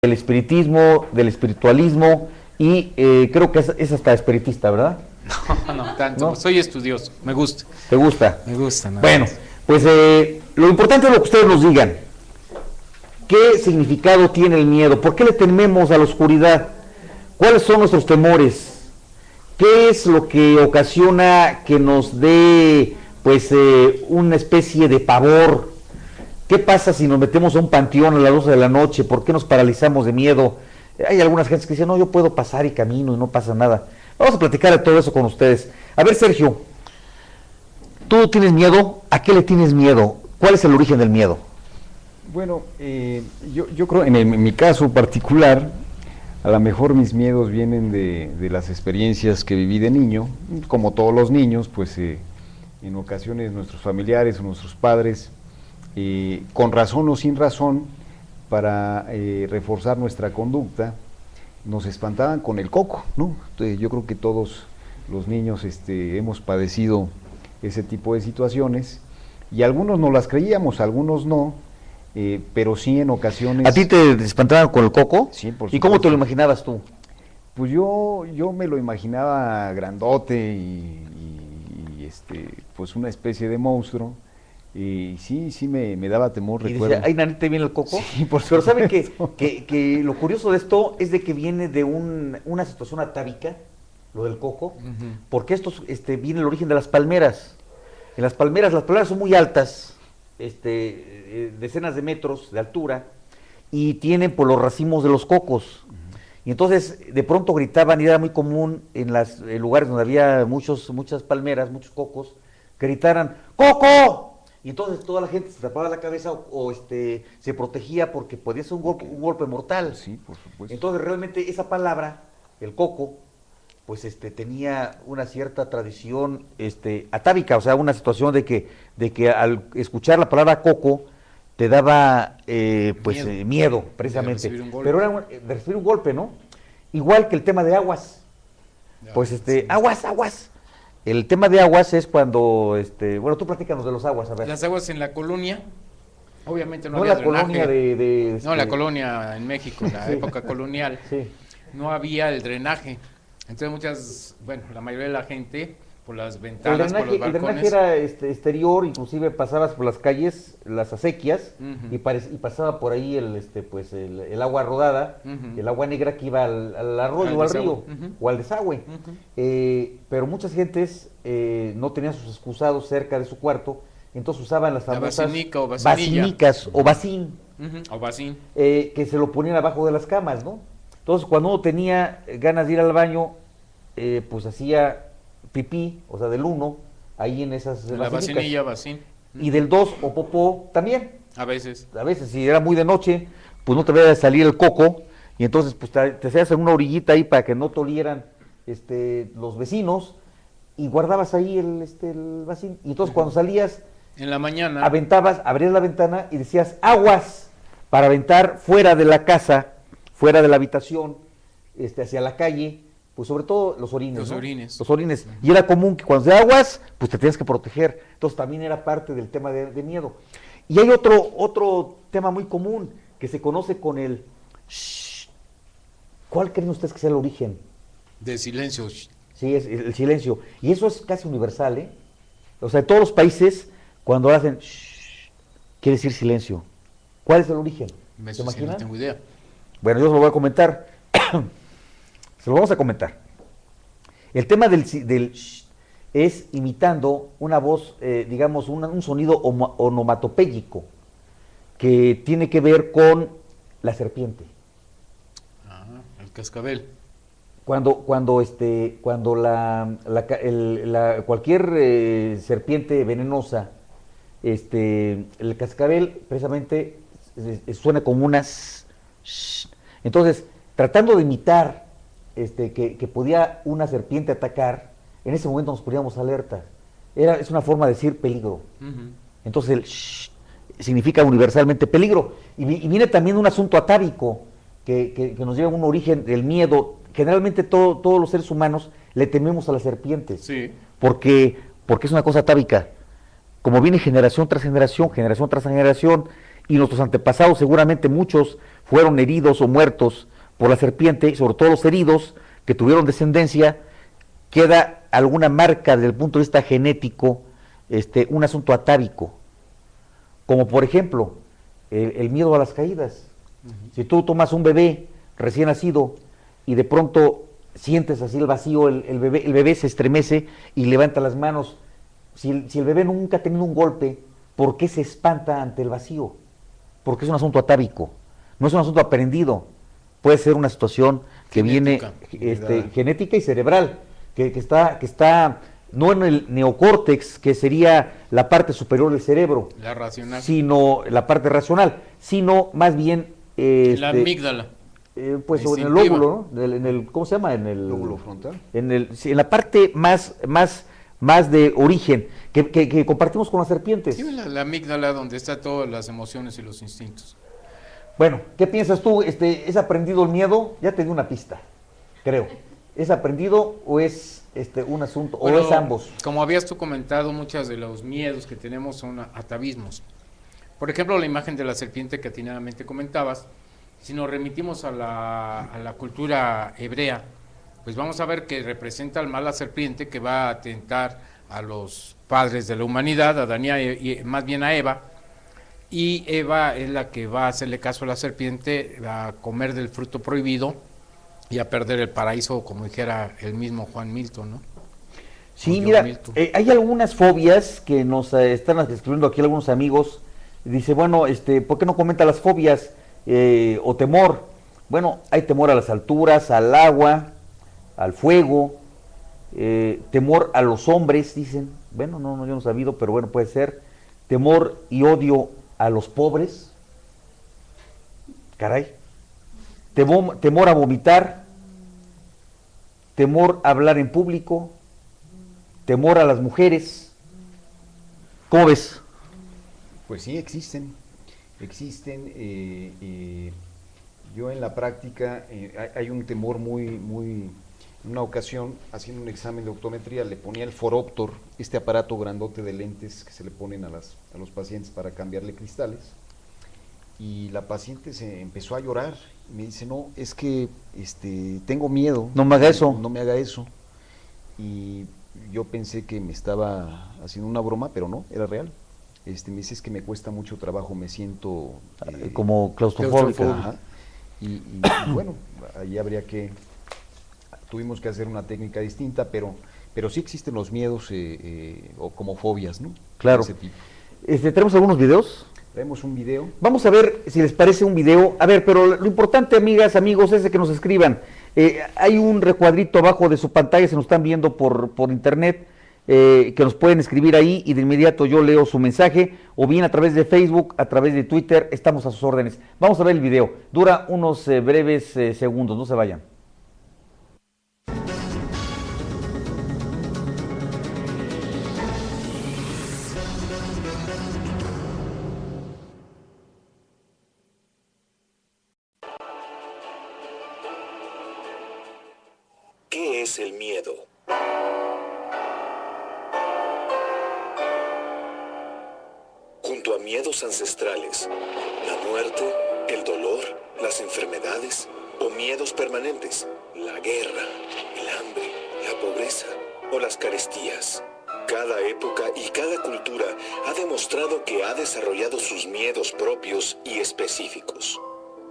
del espiritismo, del espiritualismo y creo que es hasta espiritista, ¿verdad? No tanto, ¿No? soy estudioso, me gusta. ¿Te gusta? Me gusta, nada Bueno, más. pues lo importante es lo que ustedes nos digan. ¿Qué significado tiene el miedo? ¿Por qué le tememos a la oscuridad? ¿Cuáles son nuestros temores? ¿Qué es lo que ocasiona que nos dé pues una especie de pavor? ¿Qué pasa si nos metemos a un panteón a las 12 de la noche? ¿Por qué nos paralizamos de miedo? Hay algunas gentes que dicen, no, yo puedo pasar y camino y no pasa nada. Vamos a platicar de todo eso con ustedes. A ver, Sergio, ¿tú tienes miedo? ¿A qué le tienes miedo? ¿Cuál es el origen del miedo? Bueno, yo creo, en mi caso particular, a lo mejor mis miedos vienen de las experiencias que viví de niño. Como todos los niños, pues en ocasiones nuestros familiares o nuestros padres, con razón o sin razón, para reforzar nuestra conducta, nos espantaban con el coco, ¿no? Entonces, yo creo que todos los niños hemos padecido ese tipo de situaciones, y algunos no las creíamos, algunos no, pero sí en ocasiones... ¿A ti te espantaban con el coco? Sí, por ¿Y cómo te lo supuesto. imaginabas tú? Pues yo me lo imaginaba grandote pues una especie de monstruo, y sí me daba temor, Y recuerdo. decía, ¿ay, nanita, viene el coco? Sí, por Pero ¿saben supuesto. que lo curioso de esto es de que viene de una situación atávica, lo del coco, porque esto viene el origen de las palmeras. En las palmeras son muy altas, decenas de metros de altura, y tienen por los racimos de los cocos. Y entonces de pronto gritaban, y era muy común en los lugares donde había muchas palmeras, muchos cocos, que gritaran, ¡coco! Y entonces toda la gente se tapaba la cabeza o se protegía porque podía ser un golpe mortal. Sí, por supuesto. Entonces realmente esa palabra, el coco, pues tenía una cierta tradición atávica, o sea, una situación de que al escuchar la palabra coco te daba miedo, precisamente. De recibir un golpe. Pero era de recibir un golpe, ¿no? Igual que el tema de aguas. Pues Sí. aguas. El tema de aguas es cuando, bueno, tú platícanos de los aguas, a ver. Las aguas en la colonia, obviamente no No había la colonia drenaje. No, la colonia en México, en la Sí. época colonial, Sí. no había el drenaje. Entonces la mayoría de la gente, por las El ventanas, por los drenaje balcones, era exterior, inclusive pasabas por las calles, las acequias, Ujú. y pasaba por ahí el agua rodada, Ujú. el agua negra que iba al arroyo Al o al desagüe. río, Ujú. o al desagüe. Ujú. Pero muchas gentes no tenían sus excusados cerca de su cuarto, entonces usaban las La famosas basinica o vasinilla. basinicas o bacín, O vacín. que se lo ponían abajo de las camas, ¿no? Entonces, cuando uno tenía ganas de ir al baño, pues hacía pipí, o sea, del 1, ahí en esas La basinicas. vacinilla, vacín. Y del 2 o popó también. A veces. A veces, si era muy de noche, pues no te veía salir el coco, y entonces pues te hacías en una orillita ahí para que no te olieran los vecinos, y guardabas ahí el vacín. Y entonces cuando salías, En la mañana. aventabas, abrías la ventana y decías aguas, para aventar fuera de la casa, fuera de la habitación, hacia la calle, pues sobre todo los orines. Los ¿no? orines. Los orines. Y era común que cuando de aguas, pues te tienes que proteger. Entonces también era parte del tema de miedo. Y hay otro tema muy común que se conoce con el shh. ¿Cuál creen ustedes que sea el origen? De silencio. Sí, es el silencio. Y eso es casi universal, ¿eh? O sea, en todos los países, cuando hacen shh, quiere decir silencio. ¿Cuál es el origen? ¿Se Eso sí, no imaginan? tengo idea. Bueno, yo se lo voy a comentar. Se lo vamos a comentar. El tema del shh es imitando una voz, digamos, un sonido onomatopéyico que tiene que ver con la serpiente. Ah, el cascabel. Cuando cualquier serpiente venenosa, el cascabel precisamente suena como unas shh. Entonces, tratando de imitar que podía una serpiente atacar, en ese momento nos poníamos alerta. Es una forma de decir peligro. Ujú. Entonces el shh significa universalmente peligro. Y viene también un asunto atávico que nos lleva a un origen del miedo. Generalmente todos los seres humanos le tememos a las serpientes. Sí. Porque es una cosa atávica. Como viene generación tras generación, y nuestros antepasados seguramente muchos fueron heridos o muertos por la serpiente, y sobre todo los heridos que tuvieron descendencia, queda alguna marca desde el punto de vista genético, un asunto atávico, como por ejemplo el miedo a las caídas. Si tú tomas un bebé recién nacido y de pronto sientes así el vacío, el bebé se estremece y levanta las manos. Si el bebé nunca ha tenido un golpe, ¿por qué se espanta ante el vacío? Porque es un asunto atávico, no es un asunto aprendido. Puede ser una situación que Genética. viene genética y cerebral, que está no en el neocórtex, que sería la parte superior del cerebro, La racional. sino la parte racional, sino más bien La amígdala. pues en el Instintiva. lóbulo, ¿no? En el, ¿cómo se llama? En el Lóbulo frontal. sí, en la parte más de origen que compartimos con las serpientes. Sí, la amígdala donde está todas las emociones y los instintos. Bueno, ¿qué piensas tú? ¿Es aprendido el miedo? Ya te di una pista, creo. ¿Es aprendido o es un asunto, Bueno, o es ambos? Como habías tú comentado, muchos de los miedos que tenemos son atavismos. Por ejemplo, la imagen de la serpiente que atinadamente comentabas, si nos remitimos a la cultura hebrea, pues vamos a ver que representa al mal la serpiente que va a atentar a los padres de la humanidad, a Adán y más bien a Eva, y Eva es la que va a hacerle caso a la serpiente, a comer del fruto prohibido y a perder el paraíso, como dijera el mismo Juan Milton, ¿no? Sí, John mira, Milton. hay algunas fobias que nos están escribiendo aquí algunos amigos. Dice, bueno, ¿por qué no comenta las fobias o temor? Bueno, hay temor a las alturas, al agua, al fuego, temor a los hombres, dicen. Bueno, no, yo no he sabido, pero bueno, puede ser. Temor y odio a los pobres. Caray. Temor a vomitar. Temor a hablar en público. Temor a las mujeres. ¿Cómo ves? Pues sí, existen. Yo en la práctica hay un temor muy. En una ocasión, haciendo un examen de optometría, le ponía el foróptor, este aparato grandote de lentes que se le ponen a los pacientes para cambiarle cristales, y la paciente se empezó a llorar. Me dice, no, es que tengo miedo. No me haga eso. No me haga eso. Y yo pensé que me estaba haciendo una broma, pero no, era real. Me dice, es que me cuesta mucho trabajo, me siento Como claustrofóbica. Ajá. Y bueno, ahí tuvimos que hacer una técnica distinta, pero sí existen los miedos o como fobias, ¿no? Claro. De ese tipo. ¿Tenemos algunos videos? Traemos un video. Vamos a ver si les parece un video. A ver, pero lo importante, amigas, amigos, es de que nos escriban. Hay un recuadrito abajo de su pantalla, se nos están viendo por internet, que nos pueden escribir ahí y de inmediato yo leo su mensaje, o bien a través de Facebook, a través de Twitter, estamos a sus órdenes. Vamos a ver el video. Dura unos breves segundos, no se vayan. ¿Qué es el miedo? Junto a miedos ancestrales, la muerte, el dolor, las enfermedades o miedos permanentes, la guerra, el hambre, la pobreza o las carestías. Cada época y cada cultura ha demostrado que ha desarrollado sus miedos propios y específicos.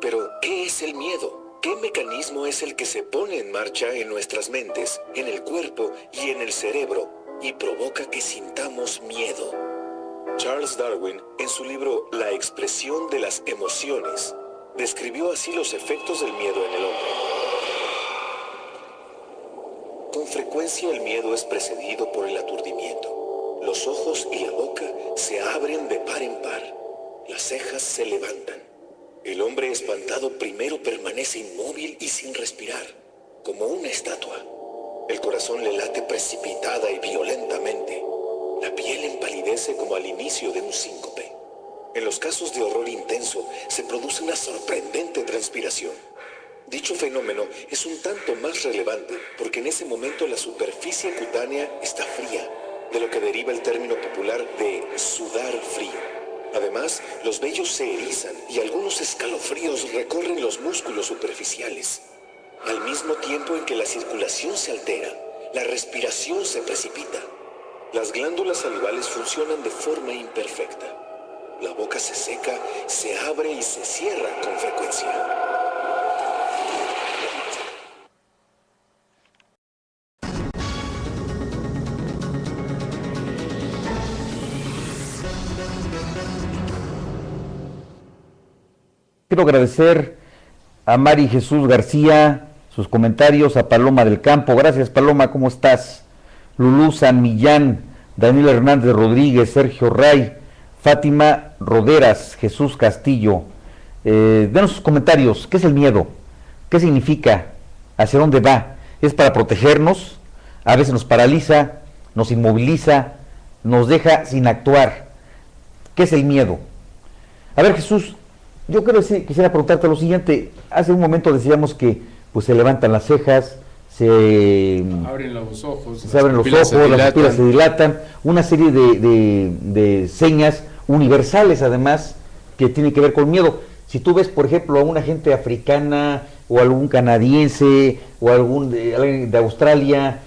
Pero, ¿qué es el miedo? ¿Qué mecanismo es el que se pone en marcha en nuestras mentes, en el cuerpo y en el cerebro y provoca que sintamos miedo? Charles Darwin, en su libro La expresión de las emociones, describió así los efectos del miedo en el hombre. Con frecuencia el miedo es precedido por el aturdimiento. Los ojos y la boca se abren de par en par. Las cejas se levantan. El hombre espantado primero permanece inmóvil y sin respirar, como una estatua. El corazón le late precipitada y violentamente. La piel empalidece como al inicio de un síncope. En los casos de horror intenso se produce una sorprendente transpiración. Dicho fenómeno es un tanto más relevante porque en ese momento la superficie cutánea está fría, de lo que deriva el término popular de sudar frío. Además, los vellos se erizan y algunos escalofríos recorren los músculos superficiales. Al mismo tiempo en que la circulación se altera, la respiración se precipita. Las glándulas salivales funcionan de forma imperfecta. La boca se seca, se abre y se cierra con frecuencia. Quiero agradecer a Mari Jesús García sus comentarios, a Paloma del Campo. Gracias, Paloma, ¿cómo estás? Lulú San Millán, Daniel Hernández Rodríguez, Sergio Ray, Fátima Roderas, Jesús Castillo. Denos sus comentarios. ¿Qué es el miedo? ¿Qué significa? ¿Hacia dónde va? ¿Es para protegernos? A veces nos paraliza, nos inmoviliza, nos deja sin actuar. ¿Qué es el miedo? A ver, Jesús, yo quisiera preguntarte lo siguiente. Hace un momento decíamos que pues se levantan las cejas, se abren los ojos, las pupilas se dilatan, una serie de señas universales además que tienen que ver con miedo. Si tú ves, por ejemplo, a una gente africana o algún canadiense o alguien de Australia,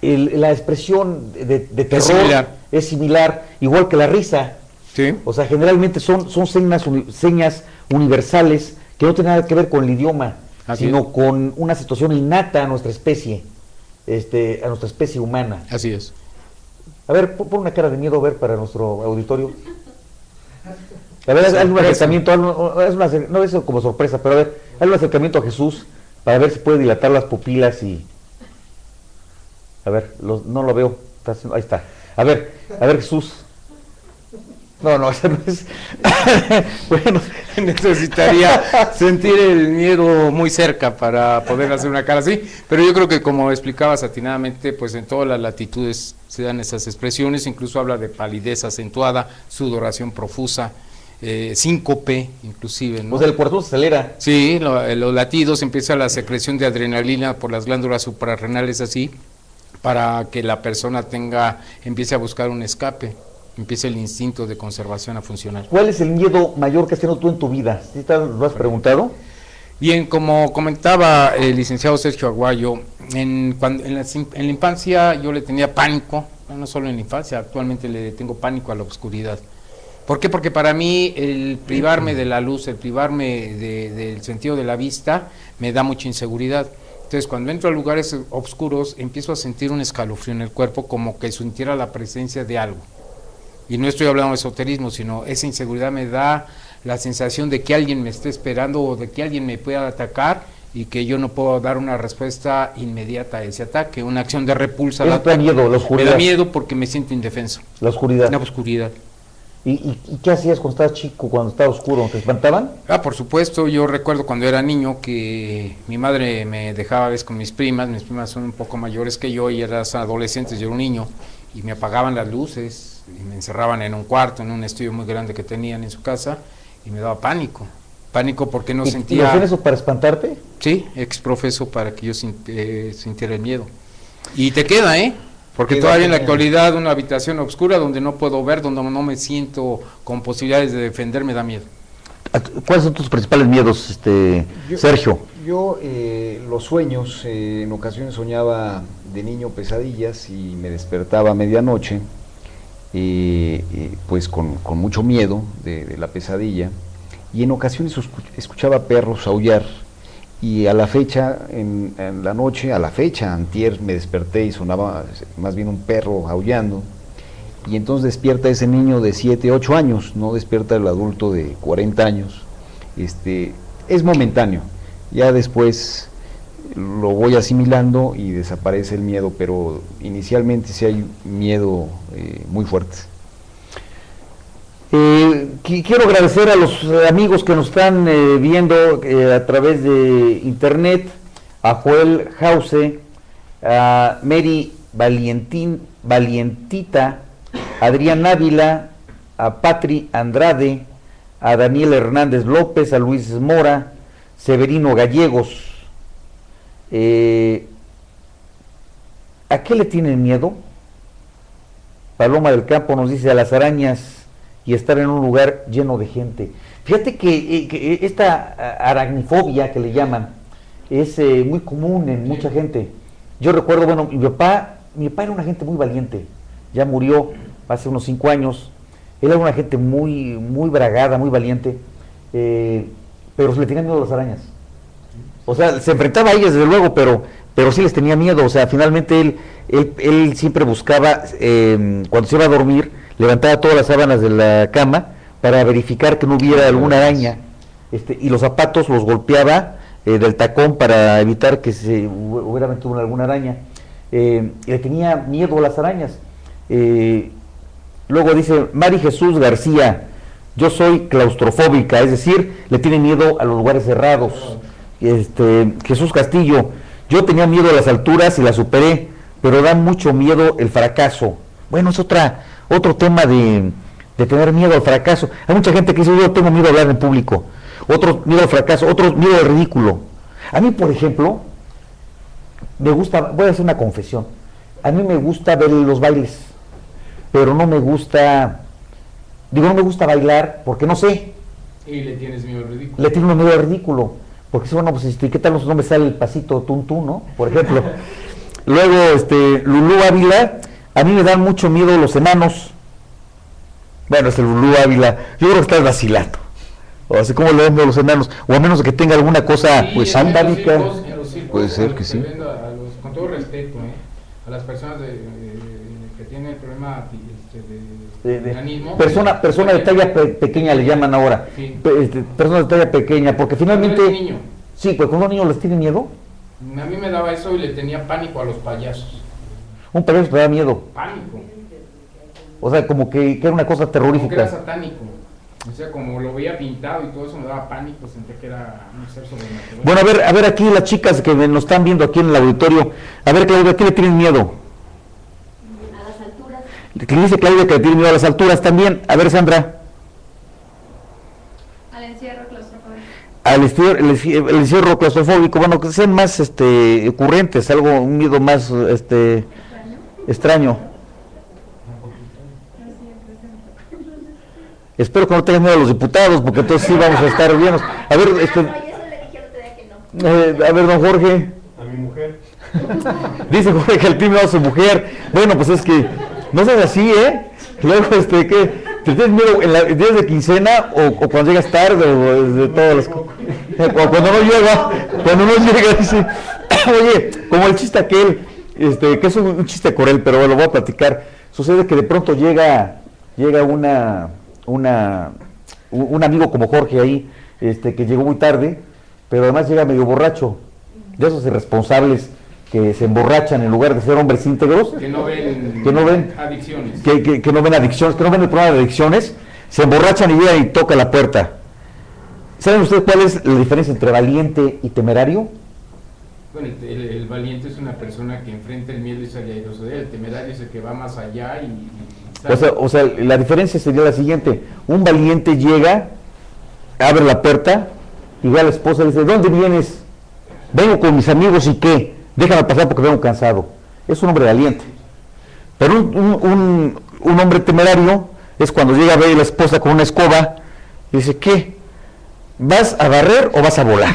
la expresión de terror es similar, igual que la risa. Sí. O sea, generalmente son señas universales que no tienen nada que ver con el idioma, sino con una situación innata a nuestra especie, a nuestra especie humana. Así es. A ver, pon una cara de miedo, a ver, para nuestro auditorio. A ver, hazle un acercamiento, no es como sorpresa, pero a ver, hazle un acercamiento a Jesús para ver si puede dilatar las pupilas y... A ver, no lo veo, ahí está. A ver Jesús. No, eso no es. Bueno, necesitaría sentir el miedo muy cerca para poder hacer una cara así, pero yo creo que como explicabas atinadamente, pues en todas las latitudes se dan esas expresiones, incluso habla de palidez acentuada, sudoración profusa, síncope, inclusive, ¿no? O sea, el corazón se acelera. Sí, los latidos, empieza la secreción de adrenalina por las glándulas suprarrenales así, para que la persona empiece a buscar un escape. Empieza el instinto de conservación a funcionar. ¿Cuál es el miedo mayor que has tenido tú en tu vida? ¿Sí lo has preguntado? Bien, como comentaba el licenciado Sergio Aguayo, en la infancia yo le tenía pánico, no solo en la infancia, actualmente le tengo pánico a la oscuridad. ¿Por qué? Porque para mí el privarme de la luz, el privarme del sentido de la vista, me da mucha inseguridad. Entonces, cuando entro a lugares oscuros, empiezo a sentir un escalofrío en el cuerpo, como que sintiera la presencia de algo. Y no estoy hablando de esoterismo, sino esa inseguridad me da la sensación de que alguien me esté esperando o de que alguien me pueda atacar y que yo no puedo dar una respuesta inmediata a ese ataque, una acción de repulsa. ¿Eso te da miedo, la oscuridad? Me da miedo porque me siento indefenso. La oscuridad. La oscuridad. ¿Y qué hacías cuando estabas chico, cuando estaba oscuro? ¿Te espantaban? Por supuesto, yo recuerdo cuando era niño que mi madre me dejaba a veces con mis primas son un poco mayores que yo y eran adolescentes, yo era un niño, y me apagaban las luces y me encerraban en un cuarto, en un estudio muy grande que tenían en su casa, y me daba pánico porque no sentía... ¿Y hacían eso para espantarte? Sí, exprofeso para que yo sintiera el miedo. Y te queda, porque todavía en la actualidad una habitación oscura donde no puedo ver, donde no me siento con posibilidades de defender, me da miedo. ¿Cuáles son tus principales miedos, Sergio? Yo los sueños, en ocasiones soñaba de niño pesadillas y me despertaba a medianoche, pues con mucho miedo de la pesadilla, y en ocasiones escuchaba perros aullar, y a la fecha, en la noche, antier, me desperté y sonaba más bien un perro aullando, y entonces despierta ese niño de 7, 8 años, no despierta el adulto de 40 años, es momentáneo, ya después lo voy asimilando y desaparece el miedo, pero inicialmente sí hay miedo muy fuerte. Quiero agradecer a los amigos que nos están viendo a través de internet, a Joel Jause, a Mary Valientita, a Adrián Ávila, a Patri Andrade, a Daniel Hernández López, a Luis Mora, Severino Gallegos. ¿A qué le tienen miedo? Paloma del Campo nos dice a las arañas y estar en un lugar lleno de gente. Fíjate que esta aracnifobia que le llaman es muy común en mucha gente. Yo recuerdo, bueno, mi papá era una gente muy valiente, ya murió hace unos 5 años. Él era una gente muy, muy bragada, muy valiente, pero se le tenía miedo a las arañas. O sea, se enfrentaba a ellas desde luego, pero sí les tenía miedo. O sea, finalmente él siempre buscaba, cuando se iba a dormir, levantaba todas las sábanas de la cama para verificar que no hubiera alguna araña, y los zapatos los golpeaba del tacón para evitar que se hubiera metido alguna araña. Y le tenía miedo a las arañas. Luego dice Mari Jesús García, yo soy claustrofóbica, es decir, le tiene miedo a los lugares cerrados. Jesús Castillo, yo tenía miedo a las alturas y la superé, pero da mucho miedo el fracaso. Bueno, es otro tema de tener miedo al fracaso. Hay mucha gente que dice, yo tengo miedo a hablar en público, otro miedo al fracaso, otro miedo al ridículo. A mí, por ejemplo, me gusta, voy a hacer una confesión, a mí me gusta ver los bailes, pero no me gusta bailar porque no sé. Y le tienes miedo al ridículo. Le tengo miedo al ridículo, porque si bueno, pues ¿qué tal no me sale el pasito tuntún, no? Por ejemplo. Luego, Lulú Ávila, a mí me dan mucho miedo los enanos. Bueno, Lulú Ávila, yo creo que estás vacilando. O así como le dan miedo a los enanos, o a menos de que tenga alguna cosa, Sí, pues andálica. Puede ser que sí. Con todo respeto, a las personas que tienen el problema de enanismo. Persona de talla pequeña le llaman ahora. Sí. Personas de talla pequeña, porque finalmente... Cuando eres niño. Sí, pues cuando los niños les tienen miedo. A mí me daba eso y le tenía pánico a los payasos. Un payaso te da miedo. Pánico. O sea, como que era una cosa Como que era terrorífica. satánico. O sea, como lo veía pintado y todo eso me daba pánico, sentía que era un ser sobrenatural. Bueno, a ver aquí las chicas que nos están viendo aquí en el auditorio. A ver, Claudia, ¿a qué le tienen miedo? A las alturas. Que dice Claudia que le tiene miedo a las alturas también. A ver, Sandra. Al encierro claustrofóbico. El encierro claustrofóbico, bueno, que sean más ocurrentes, un miedo más extraño. Espero que no tengan miedo a los diputados, porque entonces sí vamos a estar bien. A ver, No, yo eso le dije el otro día que no. a ver, don Jorge. A mi mujer. Dice Jorge que el tiene miedo a su mujer. Bueno, pues es que no seas así, ¿eh? Luego, ¿qué? ¿Te tienes miedo en los días de quincena o cuando llegas tarde o de todas las cosas? Cuando no llega, dice, oye, como el chiste aquel, que es un chiste con él, pero bueno, lo voy a platicar. Sucede que de pronto llega un amigo como Jorge ahí, que llegó muy tarde, pero además llega medio borracho, de esos irresponsables que se emborrachan en lugar de ser hombres íntegros, Que no ven adicciones. que no ven adicciones, que no ven el problema de adicciones, se emborrachan y llegan y toca la puerta. ¿Saben ustedes cuál es la diferencia entre valiente y temerario? Bueno, el valiente es una persona que enfrenta el miedo y sale airoso de él. El temerario es el que va más allá y O sea, la diferencia sería la siguiente: un valiente llega, abre la puerta y ve a la esposa y le dice, ¿dónde vienes? Vengo con mis amigos y ¿qué? Déjame pasar porque vengo cansado. Es un hombre valiente. Pero un hombre temerario es cuando llega a ver a la esposa con una escoba y dice, ¿qué? ¿Vas a barrer o vas a volar?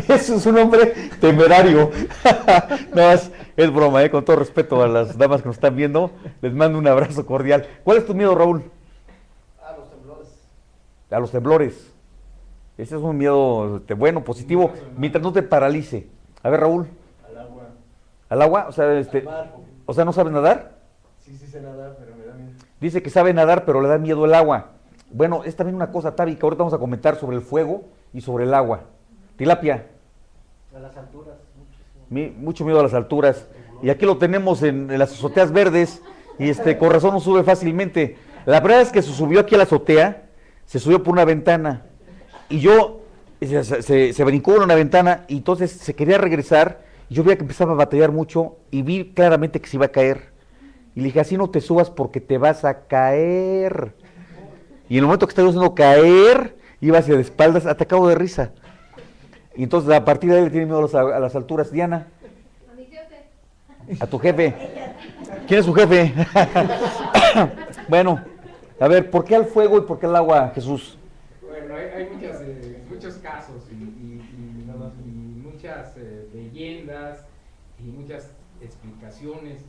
Ese es un hombre temerario. No, es broma, con todo respeto a las damas que nos están viendo, les mando un abrazo cordial. ¿Cuál es tu miedo, Raúl? A los temblores. A los temblores. Ese es un miedo bueno, positivo, mientras no te paralice. A ver, Raúl. Al agua. ¿Al agua? O sea, Al mar. o sea, ¿no sabe nadar? Sí sé nadar, pero me da miedo. Dice que sabe nadar, pero le da miedo el agua. Bueno, es también una cosa, Tavi, que ahorita vamos a comentar sobre el fuego y sobre el agua. Tilapia. A las alturas, muchísimo. Mucho miedo a las alturas. Y aquí lo tenemos en las azoteas verdes, y con razón no sube fácilmente. La verdad es que se subió aquí a la azotea, se subió por una ventana, y yo, se brincó en una ventana, y entonces se quería regresar, y yo veía que empezaba a batallar mucho, y vi claramente que se iba a caer. Y le dije, así no te subas porque te vas a caer. Y en el momento que estaba haciendo caer, iba hacia de espaldas, atacado de risa. Y entonces a partir de ahí le tiene miedo a las alturas. Diana. A mi jefe. A tu jefe. ¿Quién es su jefe? Bueno, A ver, ¿por qué al fuego y por qué al agua, Jesús? Bueno, hay muchos casos y muchas leyendas y muchas explicaciones.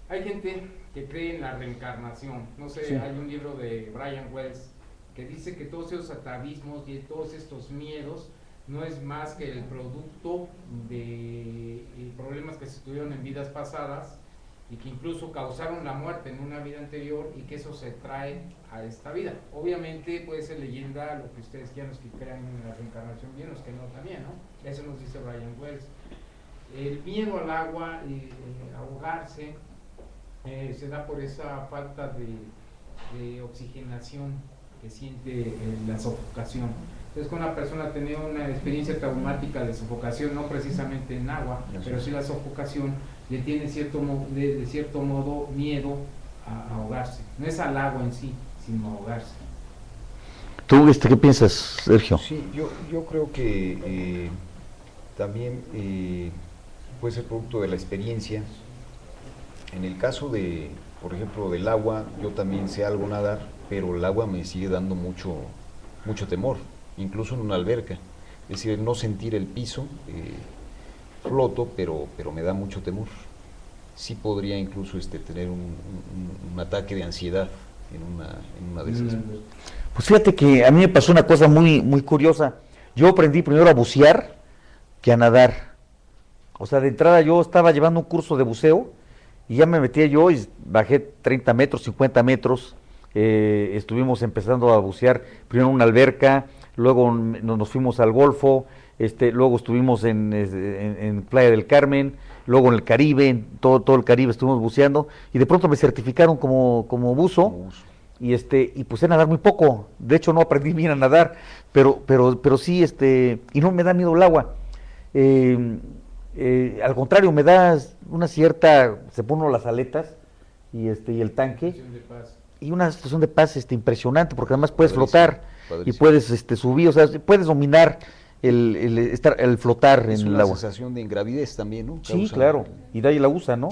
Hay gente que cree en la reencarnación. No sé, Sí. hay un libro de Brian Wells que dice que todos esos atavismos y todos estos miedos no es más que el producto de problemas que se tuvieron en vidas pasadas y que incluso causaron la muerte en una vida anterior y que eso se trae a esta vida. Obviamente puede ser leyenda, lo que ustedes quieran, los que crean en la reencarnación bien, los que no también, ¿no? Eso nos dice Brian Wells. El miedo al agua, ahogarse, se da por esa falta de oxigenación que siente la sofocación. Entonces, cuando una persona tiene una experiencia traumática de sofocación, no precisamente en agua, pero sí la sofocación, le tiene de cierto modo miedo a ahogarse. No es al agua en sí, sino a ahogarse. ¿Tú qué piensas, Sergio? Sí, yo creo que también puede ser producto de la experiencia. En el caso de, por ejemplo, del agua, yo también sé algo nadar, pero el agua me sigue dando mucho temor, incluso en una alberca. Es decir, no sentir el piso, floto, pero me da mucho temor. Sí podría incluso tener un ataque de ansiedad en una de esas. Pues fíjate que a mí me pasó una cosa muy, muy curiosa. Yo aprendí primero a bucear que a nadar. O sea, de entrada yo estaba llevando un curso de buceo y ya me metía yo y bajé 30 metros, 50 metros. Estuvimos empezando a bucear primero en una alberca, luego nos fuimos al Golfo, luego estuvimos en Playa del Carmen, luego en el Caribe, en todo el Caribe estuvimos buceando y de pronto me certificaron como buzo. Y pues sé nadar muy poco, de hecho no aprendí bien a nadar, pero sí, y no me da miedo el agua. Al contrario, me da una cierta, se pone uno las aletas y el tanque, y una sensación de paz impresionante, porque además puedes flotar y puedes subir, o sea, puedes dominar el flotar en el agua. Es una sensación de ingravidez también, ¿no? Sí, claro, y de ahí la usa, ¿no?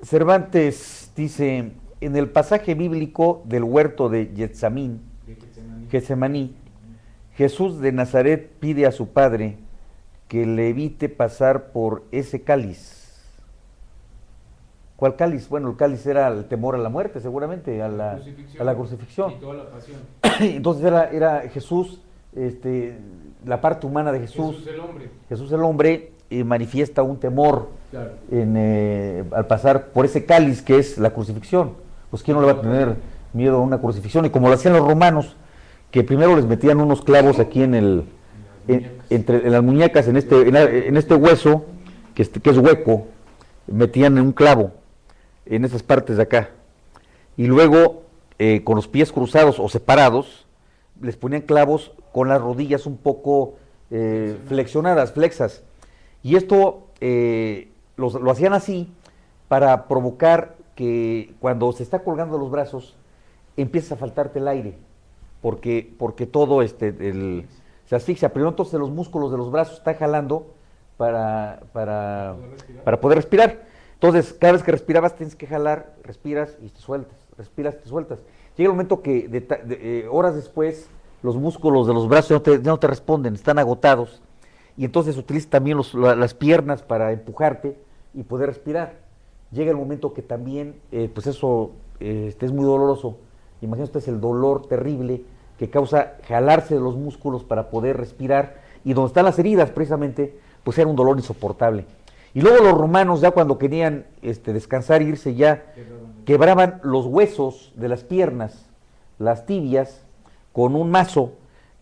Cervantes dice, en el pasaje bíblico del huerto de Getsemaní, Jesús de Nazaret pide a su padre que le evite pasar por ese cáliz. ¿Cuál cáliz? Bueno, el cáliz era el temor a la muerte, seguramente, a la crucifixión. Y toda la pasión. Entonces era Jesús, la parte humana de Jesús. Jesús el hombre manifiesta un temor, claro, al pasar por ese cáliz que es la crucifixión. Pues ¿quién no le va a tener miedo a una crucifixión? Y como lo hacían los romanos, que primero les metían unos clavos aquí en las muñecas, en este hueso, que es hueco, metían un clavo en esas partes de acá. Y luego, con los pies cruzados o separados, les ponían clavos con las rodillas un poco flexas. Y esto lo hacían así para provocar que cuando se está colgando los brazos, empieza a faltarte el aire, porque todo se asfixia. Primero entonces los músculos de los brazos están jalando para poder respirar. Entonces, cada vez que respirabas tienes que jalar, respiras y te sueltas, respiras y te sueltas. Llega el momento que horas después los músculos de los brazos ya no te responden, están agotados. Y entonces utiliza también las piernas para empujarte y poder respirar. Llega el momento que también, pues eso es muy doloroso. Imagínate el dolor terrible que causa jalarse de los músculos para poder respirar. Y donde están las heridas, precisamente, pues era un dolor insoportable. Y luego los romanos, ya cuando querían descansar e irse, ya quebraban los huesos de las piernas, las tibias, con un mazo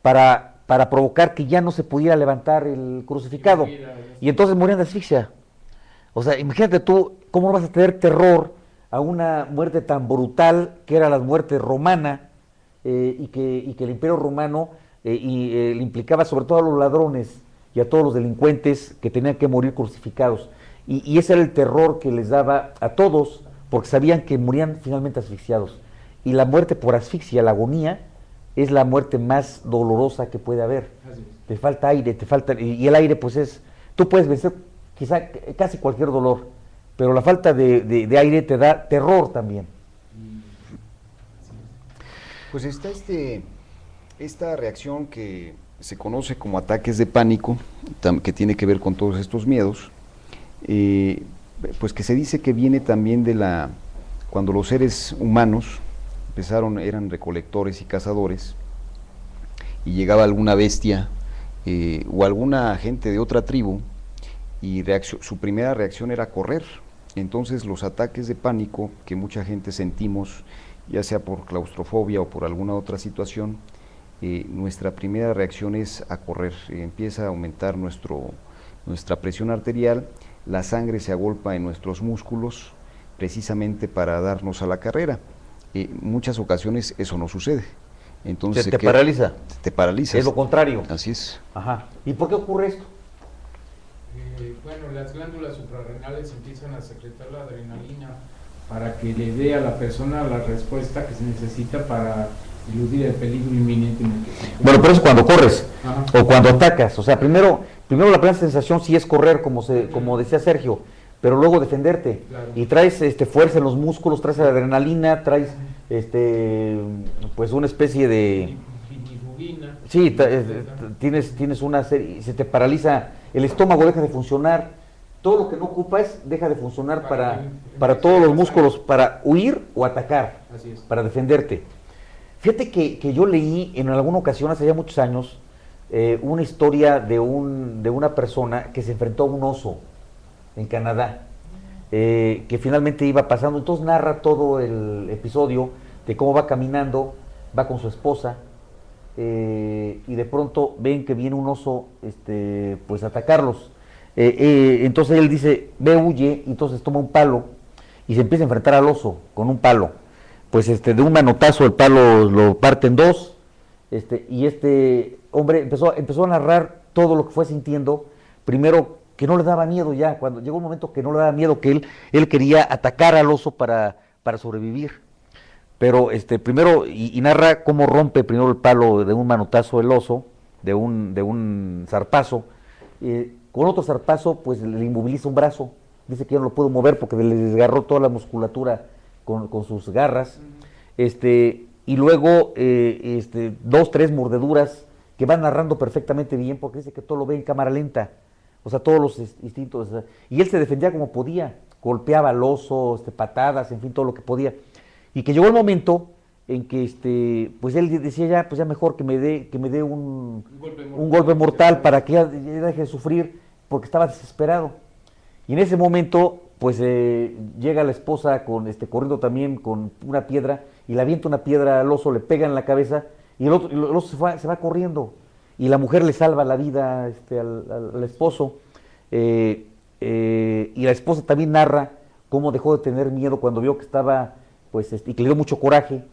para provocar que ya no se pudiera levantar el crucificado. Y entonces morían de asfixia. O sea, imagínate tú, ¿cómo no vas a tener terror a una muerte tan brutal que era la muerte romana y que el Imperio Romano le implicaba sobre todo a los ladrones y a todos los delincuentes que tenían que morir crucificados? Y ese era el terror que les daba a todos, porque sabían que morían finalmente asfixiados. Y la muerte por asfixia, la agonía, es la muerte más dolorosa que puede haber. Te falta aire, y el aire pues tú puedes vencer quizá casi cualquier dolor, pero la falta de aire te da terror también. Pues está esta reacción que se conoce como ataques de pánico, que tiene que ver con todos estos miedos, pues que se dice que viene también cuando los seres humanos eran recolectores y cazadores, y llegaba alguna bestia o alguna gente de otra tribu, y su primera reacción era correr. Entonces los ataques de pánico que mucha gente sentimos, ya sea por claustrofobia o por alguna otra situación, nuestra primera reacción es a correr. Empieza a aumentar nuestra presión arterial, la sangre se agolpa en nuestros músculos precisamente para darnos a la carrera. Muchas ocasiones eso no sucede. Entonces te paraliza. Te paralizas. Es lo contrario. Así es. Ajá. ¿Y por qué ocurre esto? Bueno, las glándulas suprarrenales empiezan a secretar la adrenalina para que le dé a la persona la respuesta que se necesita para eludir el peligro inminente en el que se encuentra. Bueno, pero eso cuando corres. Ajá. O cuando atacas. O sea, primero la primera sensación sí es correr, como decía Sergio, pero luego defenderte. Claro. Y traes fuerza en los músculos, traes adrenalina, traes pues una especie de... Bilirrubina. Sí, tienes una serie, se te paraliza, el estómago deja de funcionar, todo lo que no ocupas deja de funcionar para todos los músculos, para huir o atacar, Así es. para defenderte. Fíjate que yo leí en alguna ocasión, hace ya muchos años, una historia de una persona que se enfrentó a un oso en Canadá, que finalmente iba pasando. Entonces narra todo el episodio de cómo va caminando, va con su esposa, y de pronto ven que viene un oso pues a atacarlos. Entonces él dice, ve, huye, y entonces toma un palo y se empieza a enfrentar al oso con un palo. Pues de un manotazo el palo lo parte en dos, y este hombre empezó a narrar todo lo que fue sintiendo. Primero que no le daba miedo ya, cuando llegó un momento que no le daba miedo, que él quería atacar al oso para sobrevivir. Pero primero, y narra cómo rompe primero el palo de un manotazo el oso, de un zarpazo, con otro zarpazo pues le inmoviliza un brazo, dice que ya no lo pudo mover porque le desgarró toda la musculatura con sus garras, y luego 2, 3 mordeduras que van narrando perfectamente bien, porque dice que todo lo ve en cámara lenta, o sea, todos los instintos, y él se defendía como podía, golpeaba al oso, patadas, en fin, todo lo que podía. Y que llegó el momento en que pues él decía ya, pues ya mejor que me dé un golpe mortal para que ya deje de sufrir, porque estaba desesperado. Y en ese momento, pues llega la esposa corriendo también con una piedra, y le avienta una piedra al oso, le pega en la cabeza, y el oso se va corriendo. Y la mujer le salva la vida al esposo. Y la esposa también narra cómo dejó de tener miedo cuando vio que estaba, pues, y que le dio mucho coraje,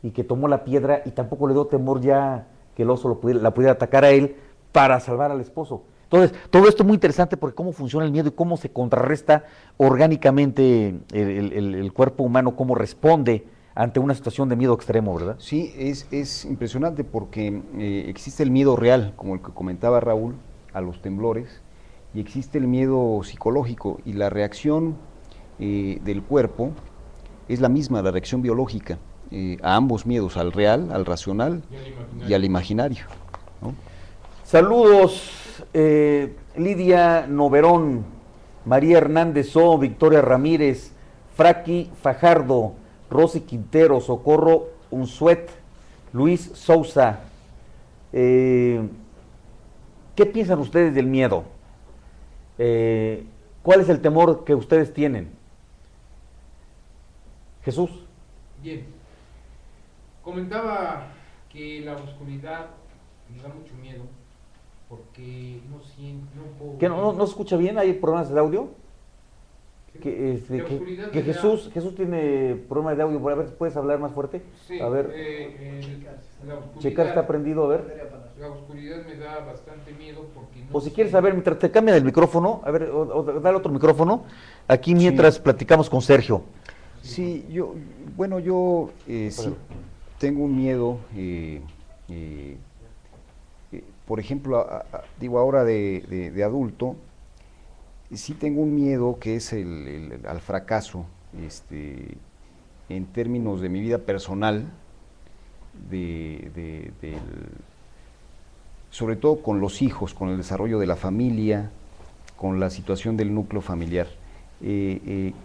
y que tomó la piedra, y tampoco le dio temor ya que el oso la pudiera atacar a él para salvar al esposo. Entonces, todo esto es muy interesante porque cómo funciona el miedo y cómo se contrarresta orgánicamente el cuerpo humano, cómo responde ante una situación de miedo extremo, ¿verdad? Sí, es impresionante porque existe el miedo real, como el que comentaba Raúl, a los temblores, y existe el miedo psicológico, y la reacción del cuerpo es la misma, la reacción biológica, a ambos miedos, al real, al racional y al imaginario, ¿no? Saludos, Lidia Noverón, María Hernández O, Victoria Ramírez, Fraki Fajardo, Rosy Quintero, Socorro Unzuet, Luis Sousa. ¿Qué piensan ustedes del miedo? ¿Cuál es el temor que ustedes tienen? Jesús. Bien. Comentaba que la oscuridad me da mucho miedo porque no siento, no puedo... ¿Que no se escucha bien? ¿Hay problemas de audio? Que Jesús tiene problemas de audio. A ver, ¿puedes hablar más fuerte? Sí, a ver, checar está prendido, a ver. La oscuridad me da bastante miedo porque no... O si quieres, a ver, mientras te cambian el micrófono, a ver, o dale otro micrófono, aquí mientras platicamos con Sergio. Sí, yo sí tengo un miedo, por ejemplo, digo ahora de adulto, sí tengo un miedo que es al fracaso, en términos de mi vida personal, sobre todo con los hijos, con el desarrollo de la familia, con la situación del núcleo familiar.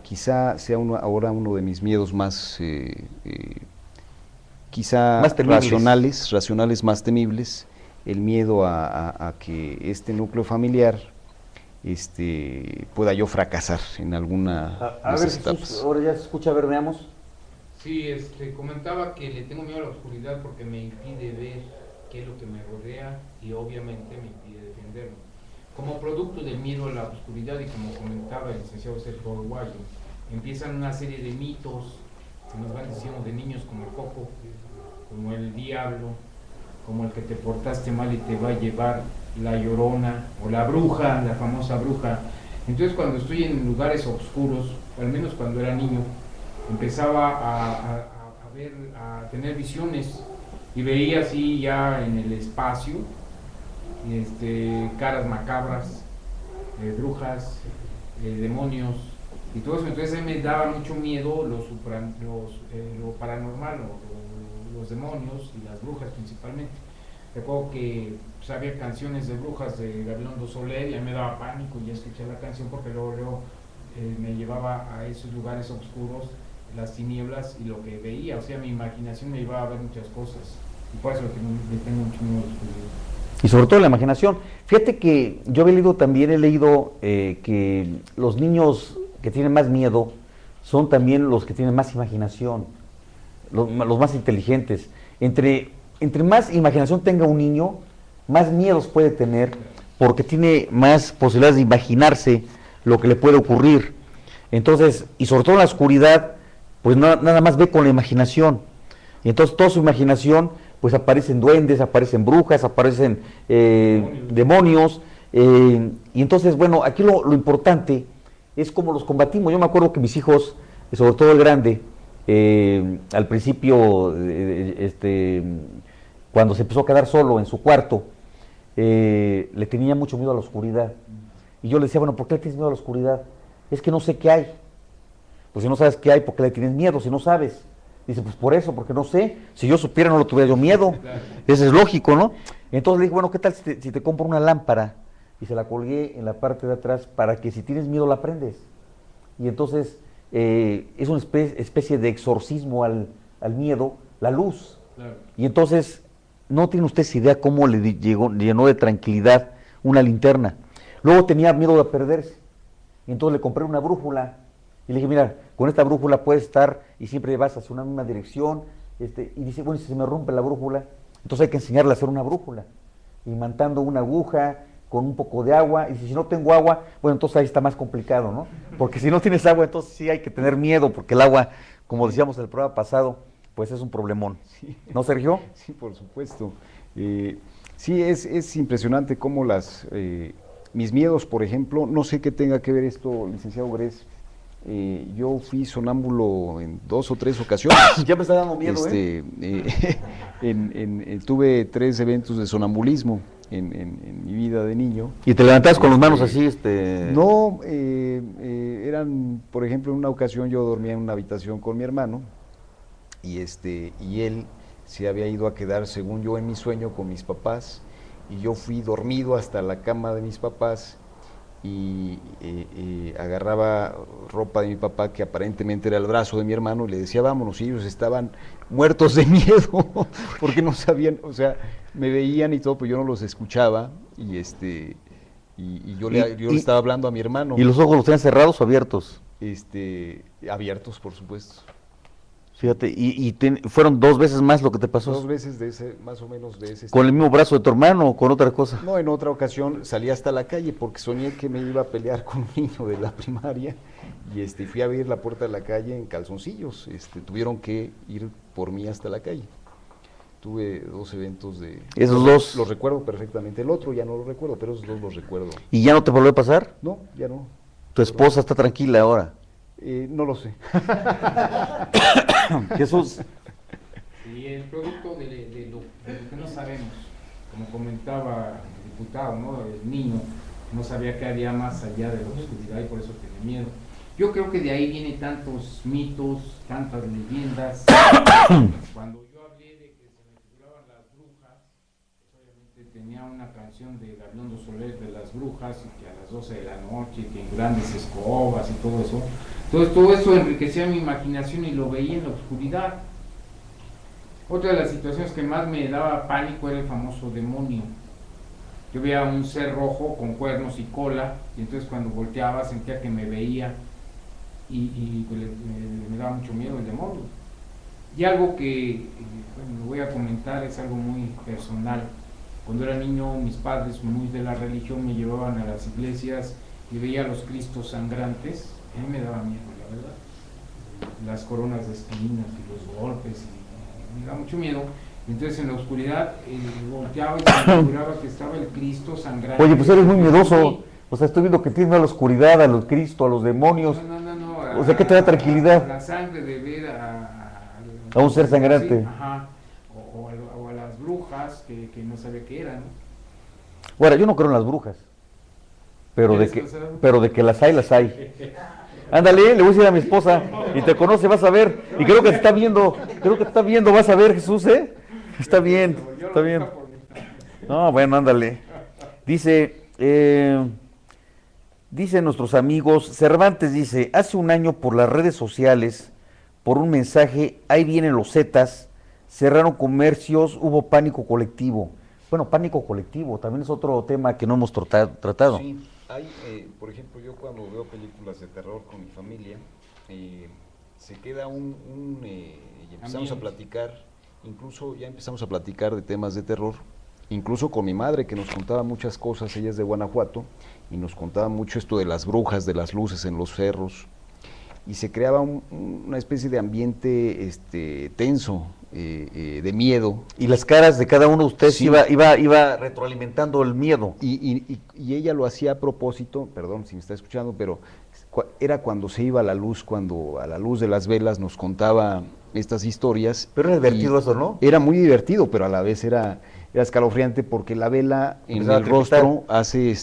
Quizá sea ahora uno de mis miedos más, quizá más racionales más temibles, el miedo a que este núcleo familiar pueda yo fracasar en alguna A de ver, esas etapas. ahora ya se escucha, a ver, veamos. Sí, comentaba que le tengo miedo a la oscuridad porque me impide ver qué es lo que me rodea y obviamente me impide defenderme. Como producto del miedo a la oscuridad y como comentaba el licenciado Sergio Aguayo, empiezan una serie de mitos que nos van diciendo de niños como el coco, como el diablo, como el que te portaste mal y te va a llevar la llorona o la bruja, la famosa bruja. Entonces cuando estoy en lugares oscuros, al menos cuando era niño, empezaba a ver, a tener visiones y veía así ya en el espacio caras macabras, brujas, demonios y todo eso. Entonces me daba mucho miedo lo paranormal, los demonios y las brujas principalmente. Recuerdo que pues, había canciones de brujas de Gabilondo Soler y a mí me daba pánico ya escuchar la canción porque luego me llevaba a esos lugares oscuros, las tinieblas y lo que veía, o sea, mi imaginación me llevaba a ver muchas cosas y por eso le tengo mucho miedo a la oscuridad. Y sobre todo la imaginación. Fíjate que yo he leído que los niños que tienen más miedo son también los que tienen más imaginación, los más inteligentes. Entre más imaginación tenga un niño, más miedos puede tener, porque tiene más posibilidades de imaginarse lo que le puede ocurrir. Entonces, y sobre todo en la oscuridad, pues nada más ve con la imaginación. Y entonces toda su imaginación, pues aparecen duendes, aparecen brujas, aparecen demonios. Y entonces, bueno, aquí lo importante es cómo los combatimos. Yo me acuerdo que mis hijos, sobre todo el grande, al principio, cuando se empezó a quedar solo en su cuarto, le tenía mucho miedo a la oscuridad. Y yo le decía, bueno, ¿por qué le tienes miedo a la oscuridad? Es que no sé qué hay. Pues si no sabes qué hay, ¿por qué le tienes miedo si no sabes? Dice, pues por eso, porque no sé. Si yo supiera, no lo tuviera yo miedo. Eso es lógico, ¿no? Entonces le dije, bueno, ¿qué tal si te compro una lámpara? Y se la colgué en la parte de atrás para que si tienes miedo la prendes. Y entonces es una especie de exorcismo al miedo, la luz. Claro. Y entonces, no tiene usted idea cómo le llenó de tranquilidad una linterna. Luego tenía miedo de perderse. Y entonces le compré una brújula. Y le dije, mira, con esta brújula puedes estar y siempre vas hacia una misma dirección. Y dice, bueno, si se me rompe la brújula, entonces hay que enseñarle a hacer una brújula. Imantando una aguja con un poco de agua. Y dice, si no tengo agua, bueno, entonces ahí está más complicado, ¿no? Porque si no tienes agua, entonces sí hay que tener miedo, porque el agua, como decíamos en el programa pasado, pues es un problemón. Sí. ¿No, Sergio? Sí, por supuesto. Sí, es impresionante cómo mis miedos, por ejemplo, no sé qué tenga que ver esto, licenciado Gres. Yo fui sonámbulo en 2 o 3 ocasiones. Ya me está dando miedo, tuve 3 eventos de sonambulismo en mi vida de niño. ¿Y te levantabas con las manos así? No, eran, por ejemplo, en una ocasión yo dormía en una habitación con mi hermano y él se había ido a quedar, según yo, en mi sueño con mis papás, y yo fui dormido hasta la cama de mis papás y agarraba ropa de mi papá, que aparentemente era el brazo de mi hermano, y le decía vámonos, y ellos estaban muertos de miedo porque no sabían, o sea, me veían y todo, pero yo no los escuchaba, y yo le estaba hablando a mi hermano. ¿Y los ojos los tenían cerrados o abiertos? Abiertos, por supuesto. Fíjate, fueron 2 veces más lo que te pasó. 2 veces más o menos de ese. ¿Con el mismo brazo de tu hermano o con otra cosa? No, en otra ocasión salí hasta la calle porque soñé que me iba a pelear con un niño de la primaria y fui a abrir la puerta de la calle en calzoncillos. Tuvieron que ir por mí hasta la calle. Tuve 2 eventos de... ¿Esos 2? Los recuerdo perfectamente. El otro ya no lo recuerdo, pero esos 2 los recuerdo. ¿Y ya no te volvió a pasar? No, ya no. ¿Tu esposa está tranquila ahora? No lo sé. Jesús. Y el producto de lo que no sabemos, como comentaba el diputado, ¿no? El niño, no sabía qué había más allá de la oscuridad y por eso tenía miedo. Yo creo que de ahí vienen tantos mitos, tantas leyendas. Cuando yo hablé de que se me figuraban las brujas, pues obviamente tenía una canción de Gabilondo Soler de las brujas, y que a las 12 de la noche, que en grandes escobas y todo eso. Entonces todo eso enriquecía mi imaginación y lo veía en la oscuridad. Otra de las situaciones que más me daba pánico era el famoso demonio. Yo veía un ser rojo con cuernos y cola, y entonces cuando volteaba sentía que me veía, y pues me daba mucho miedo el demonio. Y algo que bueno, me voy a comentar es algo muy personal. Cuando era niño, mis padres, muy de la religión, me llevaban a las iglesias y veía a los cristos sangrantes. A mí me daba miedo, la verdad. Las coronas de espinas y los golpes, y me daba mucho miedo. Entonces en la oscuridad volteaba y se me figuraba que estaba el Cristo sangrante. Oye, pues eres muy miedoso. O sea, estoy viendo que tienes a la oscuridad, a los Cristo, a los demonios. No. O sea, ¿qué te da tranquilidad? A la sangre de ver A un ser sangrante. Sí, ajá. O a las brujas que no sabía qué eran. Bueno, yo no creo en las brujas. Pero de que las hay, las hay. Ándale, le voy a decir a mi esposa, y te conoce, vas a ver. Y creo que te está viendo, vas a ver, Jesús, ¿eh? Está bien. No, bueno, ándale. Dicen nuestros amigos, Cervantes dice, hace un año por las redes sociales, por un mensaje, ahí vienen los Zetas, cerraron comercios, hubo pánico colectivo. Bueno, pánico colectivo también es otro tema que no hemos tratado. Sí, hay, por ejemplo, yo cuando veo películas de terror con mi familia, se queda y empezamos a platicar, incluso ya empezamos a platicar de temas de terror, incluso con mi madre que nos contaba muchas cosas, ella es de Guanajuato, y nos contaba mucho esto de las brujas, de las luces en los cerros, y se creaba una especie de ambiente tenso, de miedo. Y las caras de cada uno de ustedes sí. iba retroalimentando el miedo. Y ella lo hacía a propósito, perdón si me está escuchando, pero era cuando se iba a la luz, cuando a la luz de las velas nos contaba estas historias. Pero era divertido eso, ¿no? Era muy divertido, pero a la vez era escalofriante porque la vela en el rostro hace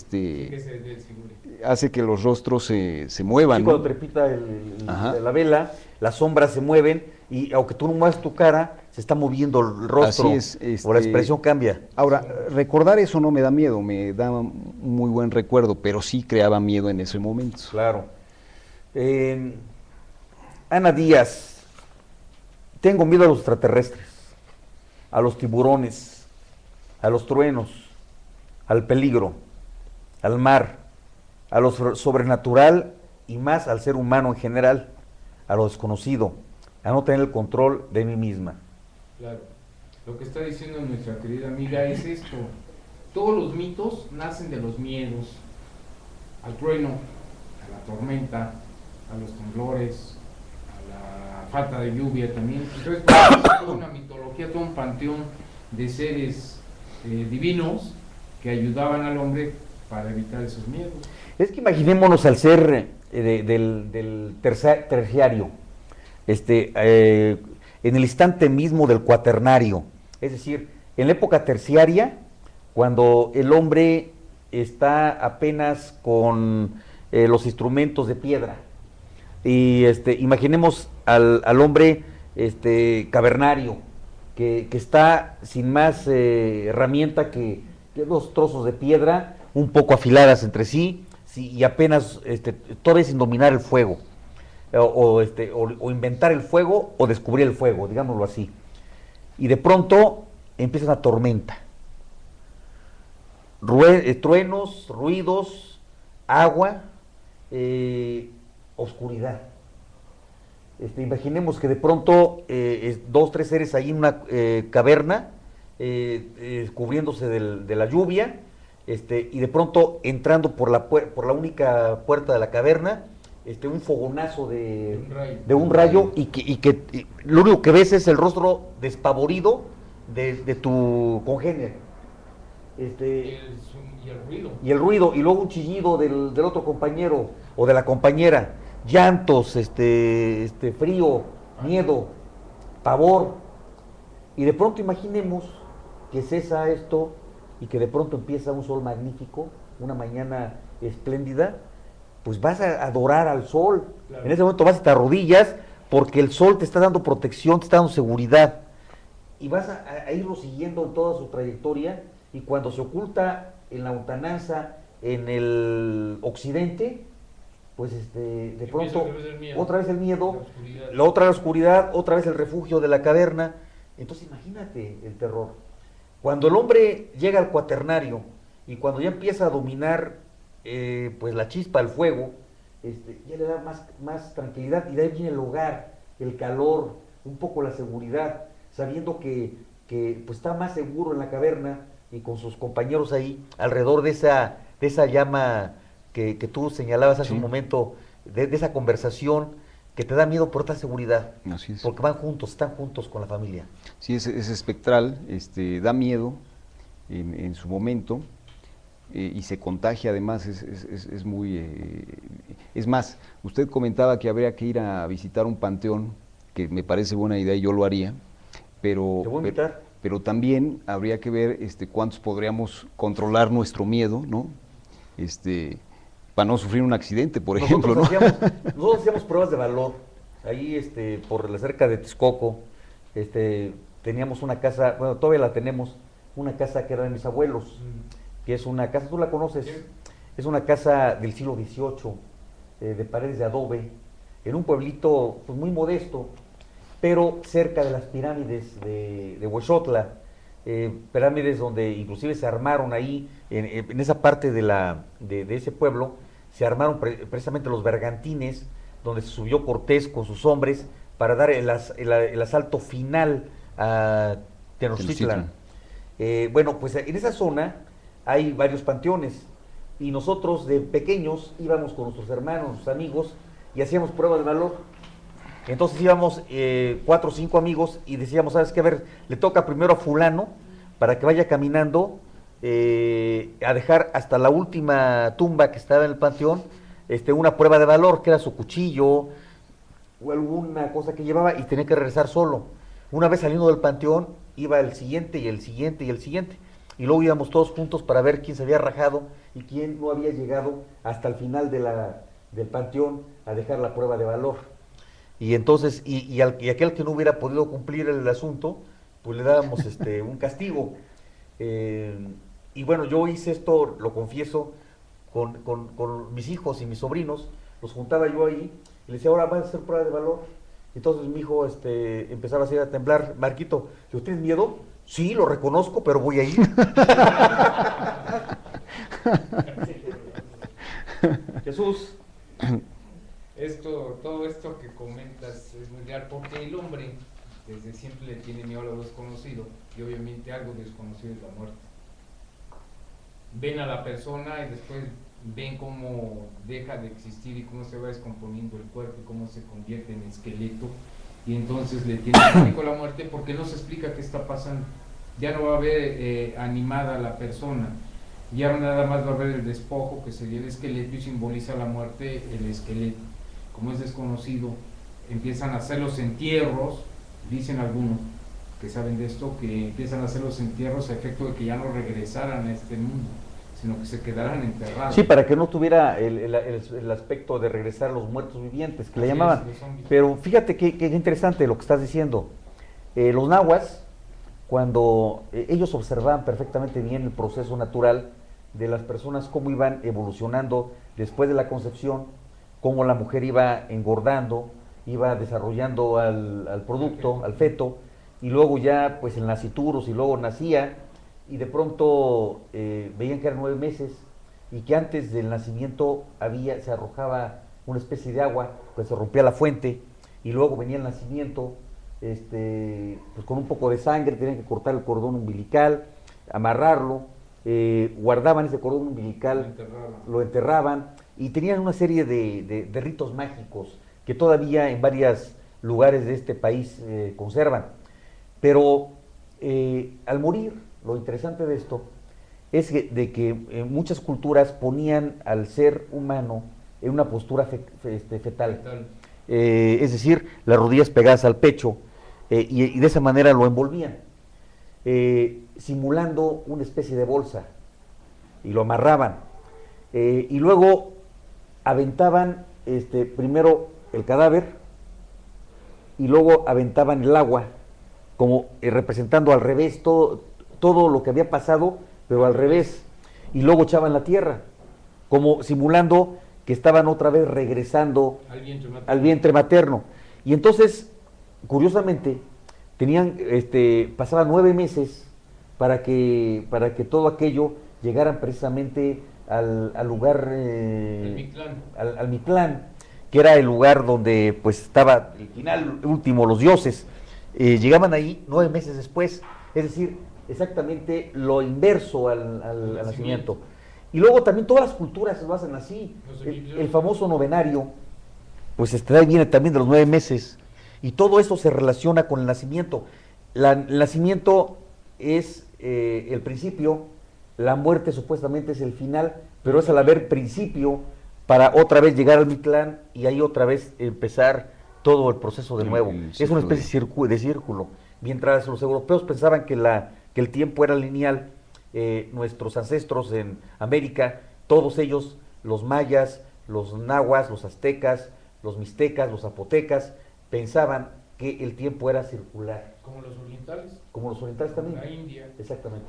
hace que los rostros se muevan. Sí, cuando trepita la vela, las sombras se mueven y aunque tú no muevas tu cara, se está moviendo el rostro. Así es, o la expresión cambia. Ahora, recordar eso no me da miedo, me da un muy buen recuerdo, pero sí creaba miedo en ese momento. Claro. Ana Díaz, tengo miedo a los extraterrestres, a los tiburones, a los truenos, al peligro, al mar, a lo sobrenatural y más al ser humano en general, a lo desconocido, a no tener el control de mí misma. Claro, lo que está diciendo nuestra querida amiga es esto: todos los mitos nacen de los miedos, al trueno, a la tormenta, a los temblores, a la falta de lluvia también. Entonces, es toda una mitología, todo un panteón de seres divinos que ayudaban al hombre para evitar esos miedos. Es que imaginémonos al ser del terciario, en el instante mismo del cuaternario, es decir, en la época terciaria, cuando el hombre está apenas con los instrumentos de piedra, y imaginemos al hombre cavernario, que está sin más herramienta que dos trozos de piedra, un poco afiladas entre sí, y apenas todavía sin dominar el fuego, o inventar el fuego o descubrir el fuego, digámoslo así. Y de pronto empieza una tormenta, truenos, ruidos, agua, oscuridad. Imaginemos que de pronto dos, tres seres ahí en una caverna, cubriéndose de la lluvia, y de pronto entrando por la única puerta de la caverna, un fogonazo de un rayo, y que lo único que ves es el rostro despavorido de tu congénere. Y el ruido, y luego un chillido del otro compañero o de la compañera, llantos, frío, miedo, pavor, y de pronto imaginemos que cesa esto y que de pronto empieza un sol magnífico una mañana espléndida, pues vas a adorar al sol. Claro. En ese momento vas a te arrodillas porque el sol te está dando protección, te está dando seguridad. Y vas a irlo siguiendo en toda su trayectoria, y cuando se oculta en la lontananza, en el occidente, pues de Empieza pronto otra vez el miedo, otra vez el miedo, la oscuridad. la oscuridad, otra vez el refugio de la caverna. Entonces imagínate el terror. Cuando el hombre llega al cuaternario y cuando ya empieza a dominar pues la chispa, el fuego, ya le da más tranquilidad, y de ahí viene el hogar, el calor, un poco la seguridad, sabiendo que pues está más seguro en la caverna y con sus compañeros ahí alrededor de esa llama que tú señalabas hace Sí. un momento, de esa conversación que te da miedo por otra seguridad, Así es. porque van juntos, están juntos con la familia. Sí, es espectral, da miedo en su momento, y se contagia además, es muy... es más, usted comentaba que habría que ir a visitar un panteón, que me parece buena idea y yo lo haría, pero... Te voy a invitar. Pero también habría que ver cuántos podríamos controlar nuestro miedo, ¿no? Para no sufrir un accidente, por ejemplo, ¿no? Nosotros hacíamos pruebas de valor. Ahí, por la cerca de Texcoco, teníamos una casa, bueno, todavía la tenemos, una casa que era de mis abuelos, que es una casa, tú la conoces, es una casa del siglo XVIII, de paredes de adobe, en un pueblito pues, muy modesto, pero cerca de las pirámides de Huexotla, pirámides donde inclusive se armaron ahí, en esa parte de ese pueblo, se armaron precisamente los bergantines, donde se subió Cortés con sus hombres para dar el asalto final a Tenochtitlan. Bueno, pues en esa zona hay varios panteones, y nosotros de pequeños íbamos con nuestros hermanos, nuestros amigos, y hacíamos pruebas de valor. Entonces íbamos 4 o 5 amigos y decíamos, ¿sabes qué? A ver, le toca primero a fulano para que vaya caminando a dejar hasta la última tumba que estaba en el panteón una prueba de valor, que era su cuchillo o alguna cosa que llevaba, y tenía que regresar solo. Una vez saliendo del panteón, iba el siguiente y el siguiente y el siguiente. Y luego íbamos todos juntos para ver quién se había rajado y quién no había llegado hasta el final del panteón a dejar la prueba de valor. Y entonces, y aquel que no hubiera podido cumplir el asunto, pues le dábamos un castigo. Y bueno, yo hice esto, lo confieso, con mis hijos y mis sobrinos. Los juntaba yo ahí y les decía, ahora vas a hacer prueba de valor. Entonces mi hijo empezaba así a temblar. Marquito, ¿tienes miedo? Sí, lo reconozco, pero voy a ir. Jesús. Todo esto que comentas es muy real, porque el hombre desde siempre le tiene miedo a lo desconocido, y obviamente algo desconocido es la muerte. Ven a la persona y después ven cómo deja de existir y cómo se va descomponiendo el cuerpo y cómo se convierte en esqueleto, y entonces le tiene pánico a la muerte porque no se explica qué está pasando. Ya no va a ver animada la persona, ya nada más va a ver el despojo, que sería el esqueleto, y simboliza la muerte el esqueleto. Como es desconocido, empiezan a hacer los entierros, dicen algunos que saben de esto, que empiezan a hacer los entierros a efecto de que ya no regresaran a este mundo, sino que se quedaran enterrados. Sí, para que no tuviera el aspecto de regresar a los muertos vivientes, que le Así llamaban. es, los zombies. Pero fíjate que interesante lo que estás diciendo. Los nahuas, cuando ellos observaban perfectamente bien el proceso natural de las personas, cómo iban evolucionando después de la concepción, cómo la mujer iba engordando, iba desarrollando al producto, al feto, y luego ya pues el nacituros, y luego nacía, y de pronto veían que eran 9 meses, y que antes del nacimiento se arrojaba una especie de agua, pues se rompía la fuente, y luego venía el nacimiento, pues con un poco de sangre, tenían que cortar el cordón umbilical, amarrarlo, guardaban ese cordón umbilical, lo enterraban, y tenían una serie de ritos mágicos que todavía en varios lugares de este país conservan. Pero al morir, lo interesante de esto es de que muchas culturas ponían al ser humano en una postura fetal. Es decir, las rodillas pegadas al pecho, y de esa manera lo envolvían, simulando una especie de bolsa, y lo amarraban. y luego aventaban primero el cadáver y luego aventaban el agua, como representando al revés todo lo que había pasado, pero al revés, y luego echaban la tierra, como simulando que estaban otra vez regresando al vientre materno. Y entonces, curiosamente, pasaban 9 meses para que todo aquello llegaran precisamente al lugar, al Mictlán, que era el lugar donde pues estaba el final último, los dioses. Llegaban ahí 9 meses después, es decir, exactamente lo inverso al nacimiento. Y luego también todas las culturas lo hacen así. El famoso novenario, pues viene también de los 9 meses. Y todo eso se relaciona con el nacimiento. El nacimiento es el principio, la muerte supuestamente es el final, pero es al haber principio para otra vez llegar al Mictlán y ahí otra vez empezar todo el proceso de nuevo. Es una especie de círculo. Mientras los europeos pensaban que el tiempo era lineal, nuestros ancestros en América, todos ellos, los mayas, los nahuas, los aztecas, los mixtecas, los zapotecas, pensaban que el tiempo era circular. Como los orientales. Como los orientales también. La India. Exactamente.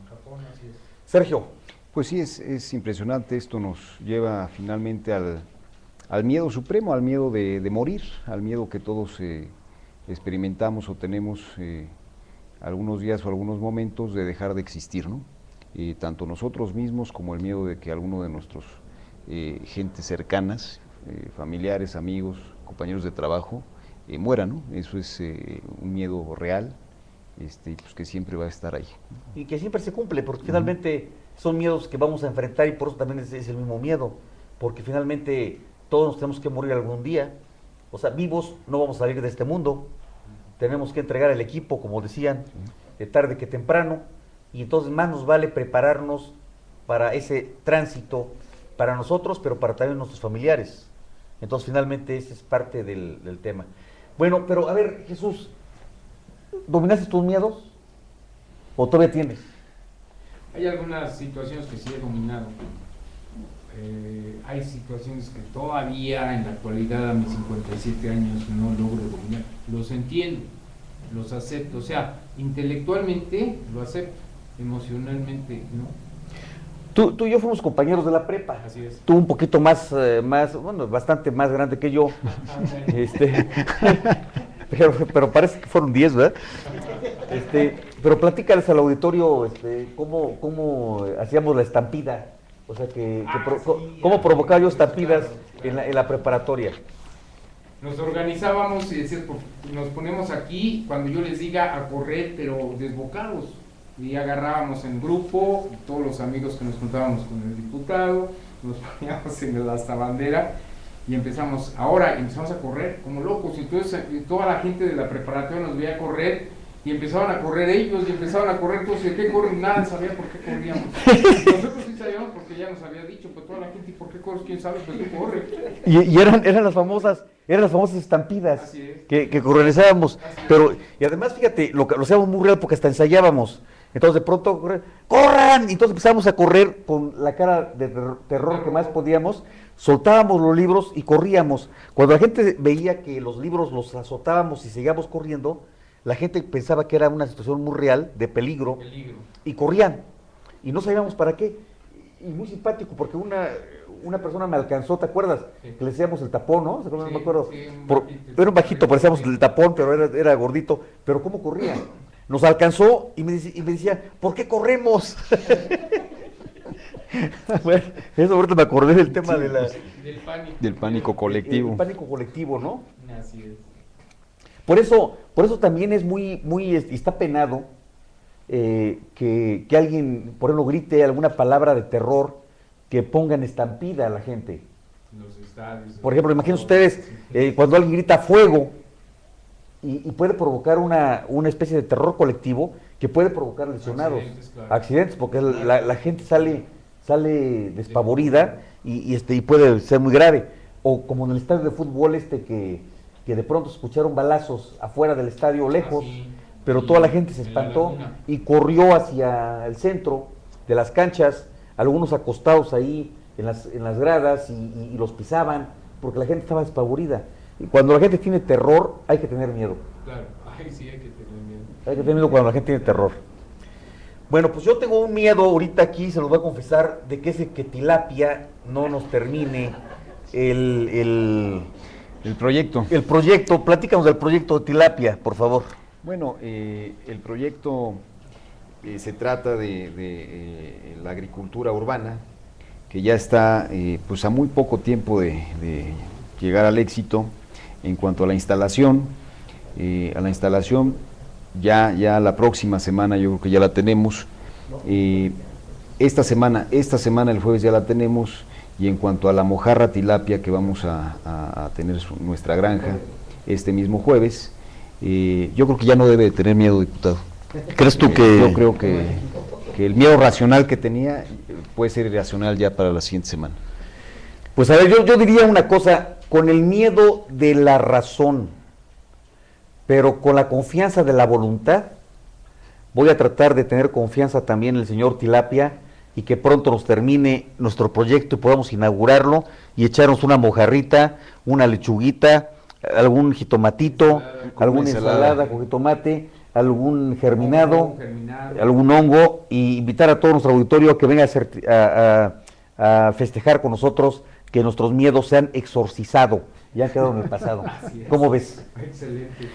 En Japón, así es. Sergio. Pues sí, es impresionante, esto nos lleva finalmente al miedo supremo, al miedo de morir, al miedo que todos experimentamos o tenemos algunos días o algunos momentos de dejar de existir, ¿no? Tanto nosotros mismos como el miedo de que alguno de nuestros gentes cercanas, familiares, amigos, compañeros de trabajo, mueran, ¿no? Eso es un miedo real, pues que siempre va a estar ahí. Y que siempre se cumple, porque finalmente son miedos que vamos a enfrentar y por eso también es el mismo miedo, porque finalmente todos nos tenemos que morir algún día, o sea, vivos no vamos a salir de este mundo, tenemos que entregar el equipo, como decían, de tarde que temprano, y entonces más nos vale prepararnos para ese tránsito, para nosotros, pero para también nuestros familiares. Entonces finalmente ese es parte del tema. Bueno, pero a ver, Jesús, ¿dominaste tus miedos? ¿O todavía tienes? Hay algunas situaciones que sí he dominado. Hay situaciones que todavía en la actualidad a mis 57 años no logro dominar. Los entiendo, los acepto, o sea, intelectualmente lo acepto, emocionalmente no. Tú y yo fuimos compañeros de la prepa. Así es. Tú un poquito bueno, bastante más grande que yo. Pero parece que fueron 10, ¿verdad? Pero platícales al auditorio cómo hacíamos la estampida. O sea, cómo provocaba yo estampidas en la preparatoria. Nos organizábamos y nos ponemos aquí cuando yo les diga a correr, pero desbocados. Y agarrábamos en grupo, todos los amigos que nos juntábamos con el diputado, nos poníamos en la hasta-bandera y empezamos a correr como locos. Entonces toda la gente de la preparatoria nos veía correr y empezaban a correr ellos y empezaban a correr todos. ¿Y qué corren? Nadie sabía por qué corríamos. Nosotros sí sabíamos porque ya nos había dicho, pues toda la gente, ¿y por qué corres? ¿Quién sabe? Pues tú corre. Y eran las famosas estampidas que organizábamos. Y además, fíjate, lo hacíamos muy real porque hasta ensayábamos. Entonces de pronto, ¡corran! Y entonces empezamos a correr con la cara de terror que más podíamos, soltábamos los libros y corríamos. Cuando la gente veía que los libros los azotábamos y seguíamos corriendo, la gente pensaba que era una situación muy real, de peligro, y corrían. Y no sabíamos para qué. Y muy simpático, porque una persona me alcanzó, ¿te acuerdas? Sí. Que le decíamos el tapón, ¿no? Sí, no me acuerdo. Sí, era un bajito, parecíamos el tapón, pero era gordito. Pero ¿cómo corría? Nos alcanzó y me decía, ¿por qué corremos? Bueno, eso ahorita me acordé del tema del pánico colectivo. El pánico colectivo, ¿no? Así es. Por eso también es muy está penado que alguien, por ejemplo, grite alguna palabra de terror que pongan estampida a la gente. Los estadios. Por ejemplo, imagínense ustedes cuando alguien grita fuego y puede provocar una especie de terror colectivo que puede provocar lesionados, accidentes, porque la gente sale despavorida y puede ser muy grave. O como en el estadio de fútbol que de pronto escucharon balazos afuera del estadio lejos, pero toda la gente se espantó y corrió hacia el centro de las canchas, algunos acostados ahí en las gradas y los pisaban, porque la gente estaba despavorida. Y cuando la gente tiene terror, hay que tener miedo. Claro, ay, sí, hay que tener miedo. Hay que tener miedo cuando la gente tiene terror. Bueno, pues yo tengo un miedo ahorita aquí, se los voy a confesar, de que ese que tilapia no nos termine El proyecto. el proyecto. Platícanos del proyecto de tilapia, por favor. Bueno, el proyecto se trata de la agricultura urbana, que ya está pues a muy poco tiempo de llegar al éxito en cuanto a la instalación. Ya la próxima semana yo creo que ya la tenemos. Esta semana el jueves ya la tenemos, y en cuanto a la mojarra tilapia que vamos a tener nuestra granja este mismo jueves, yo creo que ya no debe de tener miedo, diputado. ¿Crees tú que...? Yo creo que el miedo racional que tenía puede ser irracional ya para la siguiente semana. Pues a ver, yo diría una cosa, con el miedo de la razón, pero con la confianza de la voluntad, voy a tratar de tener confianza también en el señor Tilapia y que pronto nos termine nuestro proyecto y podamos inaugurarlo y echarnos una mojarrita, una lechuguita, algún jitomatito, alguna ensalada con jitomate, algún germinado, algún hongo, y invitar a todo nuestro auditorio a que venga a festejar con nosotros que nuestros miedos se han exorcizado, ya han quedado en el pasado. ¿Cómo ves? Excelente.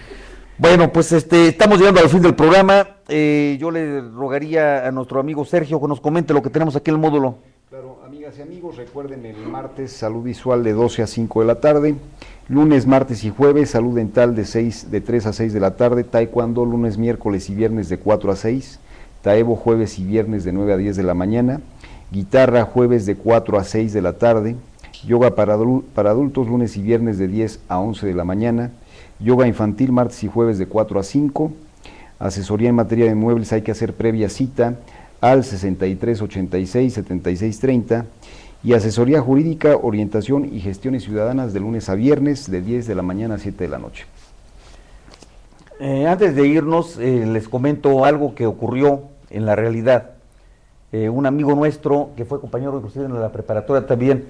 Bueno, pues estamos llegando al fin del programa. Yo le rogaría a nuestro amigo Sergio que nos comente lo que tenemos aquí en el módulo. Claro, amigas y amigos, recuerden el martes salud visual de 12 a 5 de la tarde, lunes, martes y jueves salud dental de 3 a 6 de la tarde, taekwondo lunes, miércoles y viernes de 4 a 6, taebo jueves y viernes de 9 a 10 de la mañana, guitarra jueves de 4 a 6 de la tarde, yoga para adultos lunes y viernes de 10 a 11 de la mañana, yoga infantil martes y jueves de 4 a 5, asesoría en materia de muebles hay que hacer previa cita al 6386-7630, y asesoría jurídica, orientación y gestiones ciudadanas de lunes a viernes de 10 de la mañana a 7 de la noche. Antes de irnos, les comento algo que ocurrió en la realidad. Un amigo nuestro, que fue compañero inclusive en la preparatoria también,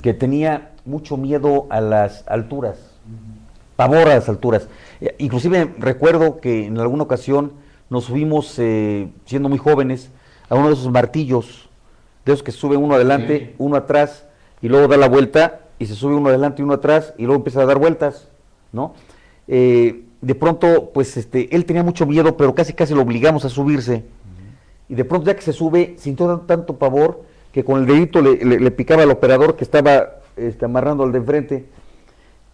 que tenía mucho miedo a las alturas, pavor a las alturas. Inclusive recuerdo que en alguna ocasión nos subimos, siendo muy jóvenes, a uno de esos martillos, de esos que sube uno adelante, uno atrás, y luego da la vuelta, y se sube uno adelante y uno atrás, y luego empieza a dar vueltas, ¿no? De pronto, pues él tenía mucho miedo, pero casi lo obligamos a subirse, y de pronto ya que se sube, sintió tanto pavor, que con el dedito le picaba al operador que estaba amarrando al de enfrente: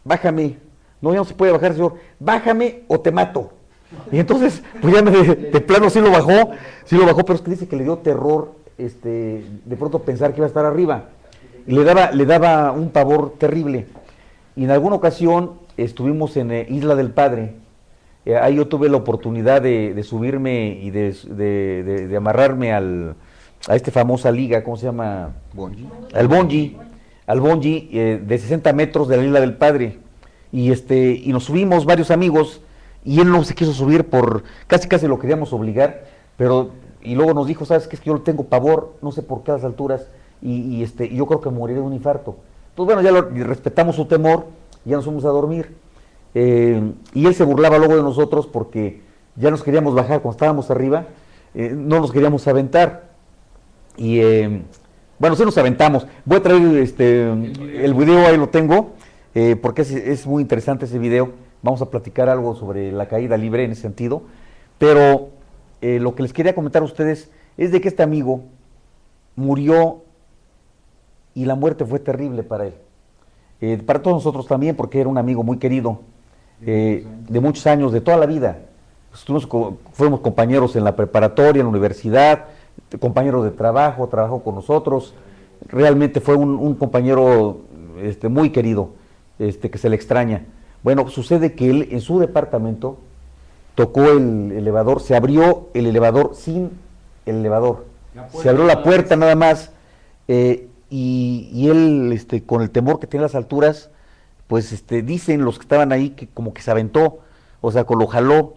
bájame. No, ya no se puede bajar, señor, bájame o te mato. Y entonces, pues ya de plano sí lo bajó, pero es que dice que le dio terror, de pronto pensar que iba a estar arriba, y le daba un pavor terrible. Y en alguna ocasión estuvimos en Isla del Padre, ahí yo tuve la oportunidad de subirme y de amarrarme a esta famosa liga, ¿cómo se llama? Bungee. Al bungee de 60 metros de la Isla del Padre. Y nos subimos varios amigos, y él no se quiso subir casi lo queríamos obligar, y luego nos dijo: ¿sabes qué? Es que yo le tengo pavor, no sé por qué a las alturas, y yo creo que moriré de un infarto. Pues bueno, ya respetamos su temor, ya nos fuimos a dormir, y él se burlaba luego de nosotros porque ya nos queríamos bajar cuando estábamos arriba, no nos queríamos aventar, y bueno, sí nos aventamos. Voy a traer el video, ahí lo tengo, porque es muy interesante ese video. Vamos a platicar algo sobre la caída libre en ese sentido, pero lo que les quería comentar a ustedes es de que este amigo murió, y la muerte fue terrible para él, para todos nosotros también, porque era un amigo muy querido, de muchos años, de toda la vida. Fuimos compañeros en la preparatoria, en la universidad, compañeros de trabajo, trabajó con nosotros. Realmente fue un compañero muy querido, que se le extraña. Bueno, sucede que él en su departamento tocó el elevador, se abrió el elevador sin el elevador, se abrió la puerta nada más, y él, con el temor que tiene las alturas, pues dicen los que estaban ahí que como que se aventó, o sea, lo jaló,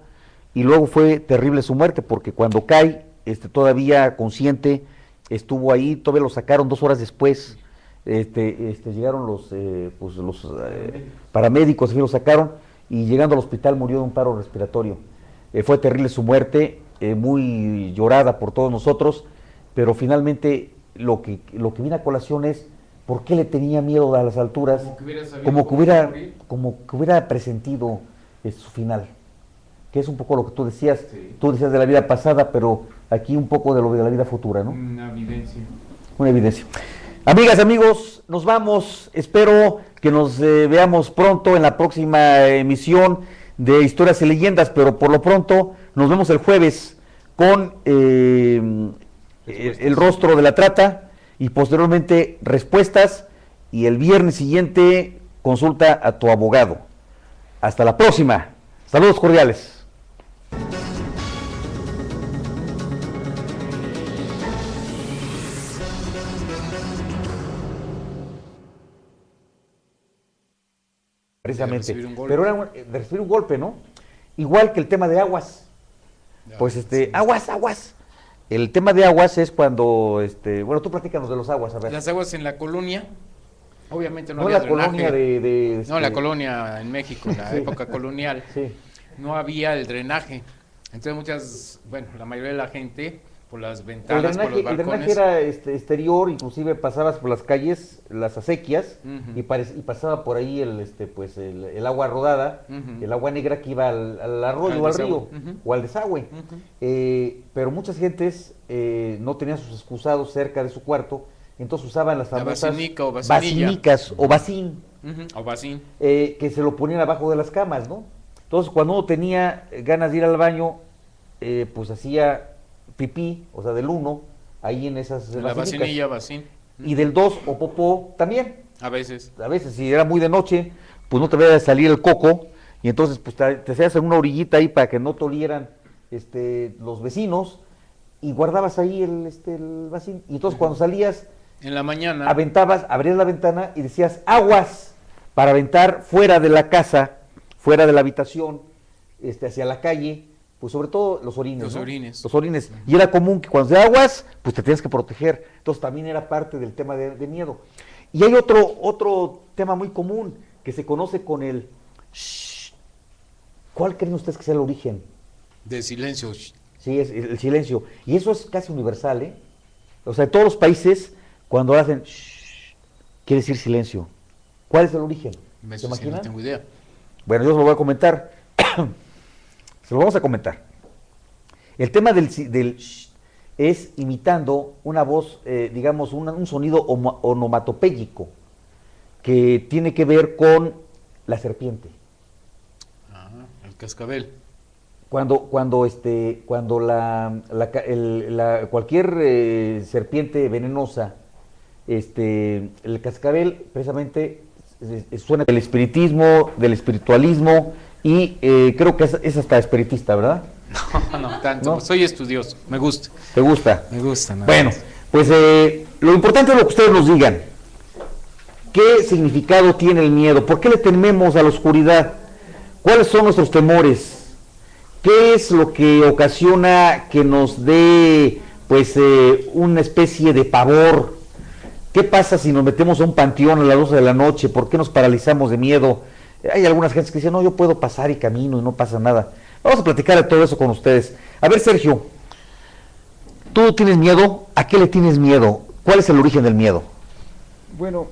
y luego fue terrible su muerte, porque cuando cae, todavía consciente, estuvo ahí, todavía lo sacaron 2 horas después, llegaron los paramédicos, y lo sacaron, y llegando al hospital murió de un paro respiratorio. Fue terrible su muerte, muy llorada por todos nosotros, pero finalmente lo que viene a colación es por qué le tenía miedo a las alturas, como que hubiera presentido su final, que es un poco lo que tú decías, de la vida pasada, pero aquí un poco de lo de la vida futura, ¿no? Una evidencia. Una evidencia. Amigas, amigos, nos vamos. Espero que nos veamos pronto en la próxima emisión de Historias y Leyendas, pero por lo pronto nos vemos el jueves con el rostro de la trata y posteriormente respuestas, y el viernes siguiente consulta a tu abogado. Hasta la próxima. Saludos cordiales. Precisamente, pero era de recibir un golpe, ¿no? Igual que el tema de aguas. Pues sí. Aguas. El tema de aguas es cuando, bueno, tú platícanos de los aguas, a ver. Las aguas en la colonia, obviamente no había había drenaje. Colonia No, la colonia en México, en la sí. época colonial, sí. No había el drenaje. Entonces la mayoría de la gente, por las ventanas, por los balcones. El drenaje era exterior, inclusive pasabas por las calles, las acequias, y pasaba por ahí el agua rodada, el agua negra que iba al arroyo o al río, o al desagüe. Pero muchas gentes no tenían sus excusados cerca de su cuarto, entonces usaban las famosas basinicas o bacín, o bacín, que se lo ponían abajo de las camas, ¿no? Entonces cuando uno tenía ganas de ir al baño, pues hacía pipí, o sea, del 1, ahí en esas la vacinilla, bacín. Y del 2 o popó también. A veces, si era muy de noche, pues no te vaya a salir el coco, y entonces pues te hacías en una orillita ahí para que no te olieran los vecinos, y guardabas ahí el vacín, y entonces cuando salías, en la mañana, abrías la ventana y decías aguas, para aventar fuera de la casa, fuera de la habitación, hacia la calle, pues sobre todo los orines. Los orines. Y era común que cuando de aguas, pues te tenías que proteger. Entonces también era parte del tema de miedo. Y hay otro tema muy común que se conoce con el shh. ¿Cuál creen ustedes que sea el origen? Del silencio. Sí, es el silencio. Y eso es casi universal, ¿eh? O sea, en todos los países, cuando hacen shh, quiere decir silencio. ¿Cuál es el origen? ¿Se imaginan? No tengo idea. Bueno, yo se lo voy a comentar. Se lo vamos a comentar. El tema del shh es imitando una voz, digamos, un sonido onomatopéyico que tiene que ver con la serpiente. El cascabel. Cuando cualquier serpiente venenosa, el cascabel precisamente suena del espiritismo, del espiritualismo, y creo que es hasta espiritista, ¿verdad? No tanto, ¿no? Soy estudioso, me gusta. ¿Te gusta? Me gusta. Bueno, pues lo importante es lo que ustedes nos digan. ¿Qué significado tiene el miedo? ¿Por qué le tememos a la oscuridad? ¿Cuáles son nuestros temores? ¿Qué es lo que ocasiona que nos dé, pues, una especie de pavor? ¿Qué pasa si nos metemos a un panteón a las 12 de la noche? ¿Por qué nos paralizamos de miedo? Hay algunas gentes que dicen, no, yo puedo pasar y camino y no pasa nada. Vamos a platicar de todo eso con ustedes. A ver, Sergio, ¿tú tienes miedo? ¿A qué le tienes miedo? ¿Cuál es el origen del miedo? Bueno,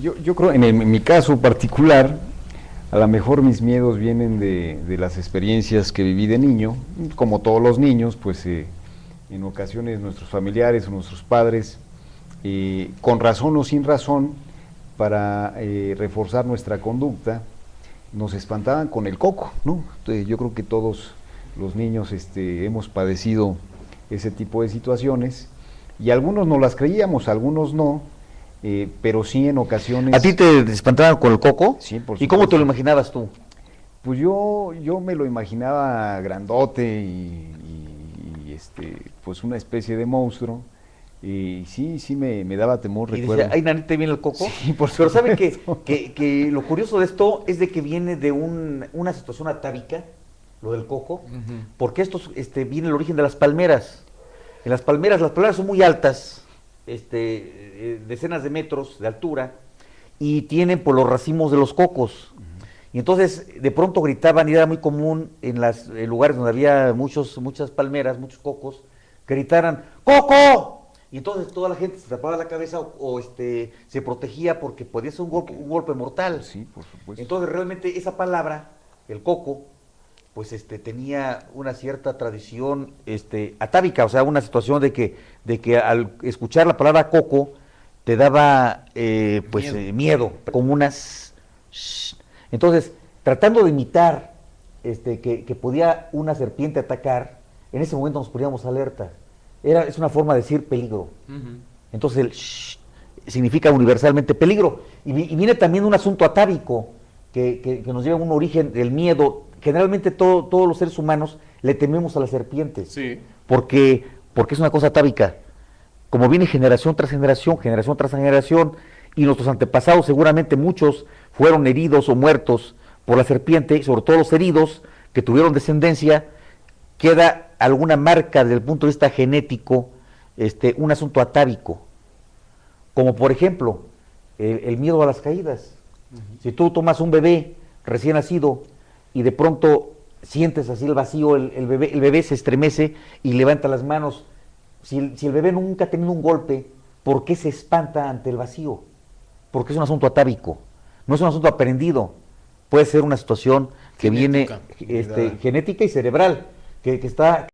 yo creo, en mi caso particular, a lo mejor mis miedos vienen de las experiencias que viví de niño. Como todos los niños, pues en ocasiones nuestros familiares o nuestros padres, con razón o sin razón, para reforzar nuestra conducta, nos espantaban con el coco, ¿no? Entonces, yo creo que todos los niños hemos padecido ese tipo de situaciones, y algunos no las creíamos, algunos no, pero sí en ocasiones... ¿A ti te espantaban con el coco? Sí, por supuesto. ¿Y cómo te lo imaginabas tú? Pues yo me lo imaginaba grandote y pues una especie de monstruo. Y sí me daba temor, y recuerdo. Dice, ¿ay, nanita, viene el coco? Sí, por Pero supuesto. ¿saben que lo curioso de esto es de que viene de una situación atávica, lo del coco, porque esto viene el origen de las palmeras. En las palmeras son muy altas, decenas de metros de altura, y tienen por los racimos de los cocos. Y entonces de pronto gritaban, y era muy común en lugares donde había muchas palmeras, muchos cocos, que gritaran ¡Coco! Y entonces toda la gente se tapaba la cabeza o se protegía porque podía ser un golpe mortal. Sí, por supuesto. Entonces realmente esa palabra, el coco, pues tenía una cierta tradición atávica, o sea, una situación de que al escuchar la palabra coco te daba miedo, como unas... Entonces, tratando de imitar que podía una serpiente atacar, en ese momento nos poníamos alerta. Es una forma de decir peligro. Entonces el significa universalmente peligro. Y viene también un asunto atávico que nos lleva a un origen del miedo. Generalmente todos los seres humanos le tememos a las serpientes. Sí. Porque es una cosa atávica. Como viene generación tras generación, y nuestros antepasados seguramente muchos fueron heridos o muertos por la serpiente, y sobre todo los heridos que tuvieron descendencia, queda alguna marca desde el punto de vista genético, un asunto atávico. Como por ejemplo, el miedo a las caídas. Si tú tomas un bebé recién nacido y de pronto sientes así el vacío, el bebé se estremece y levanta las manos. Si el bebé nunca ha tenido un golpe, ¿por qué se espanta ante el vacío? Porque es un asunto atávico, no es un asunto aprendido. Puede ser una situación que Genética, viene genética y cerebral, que está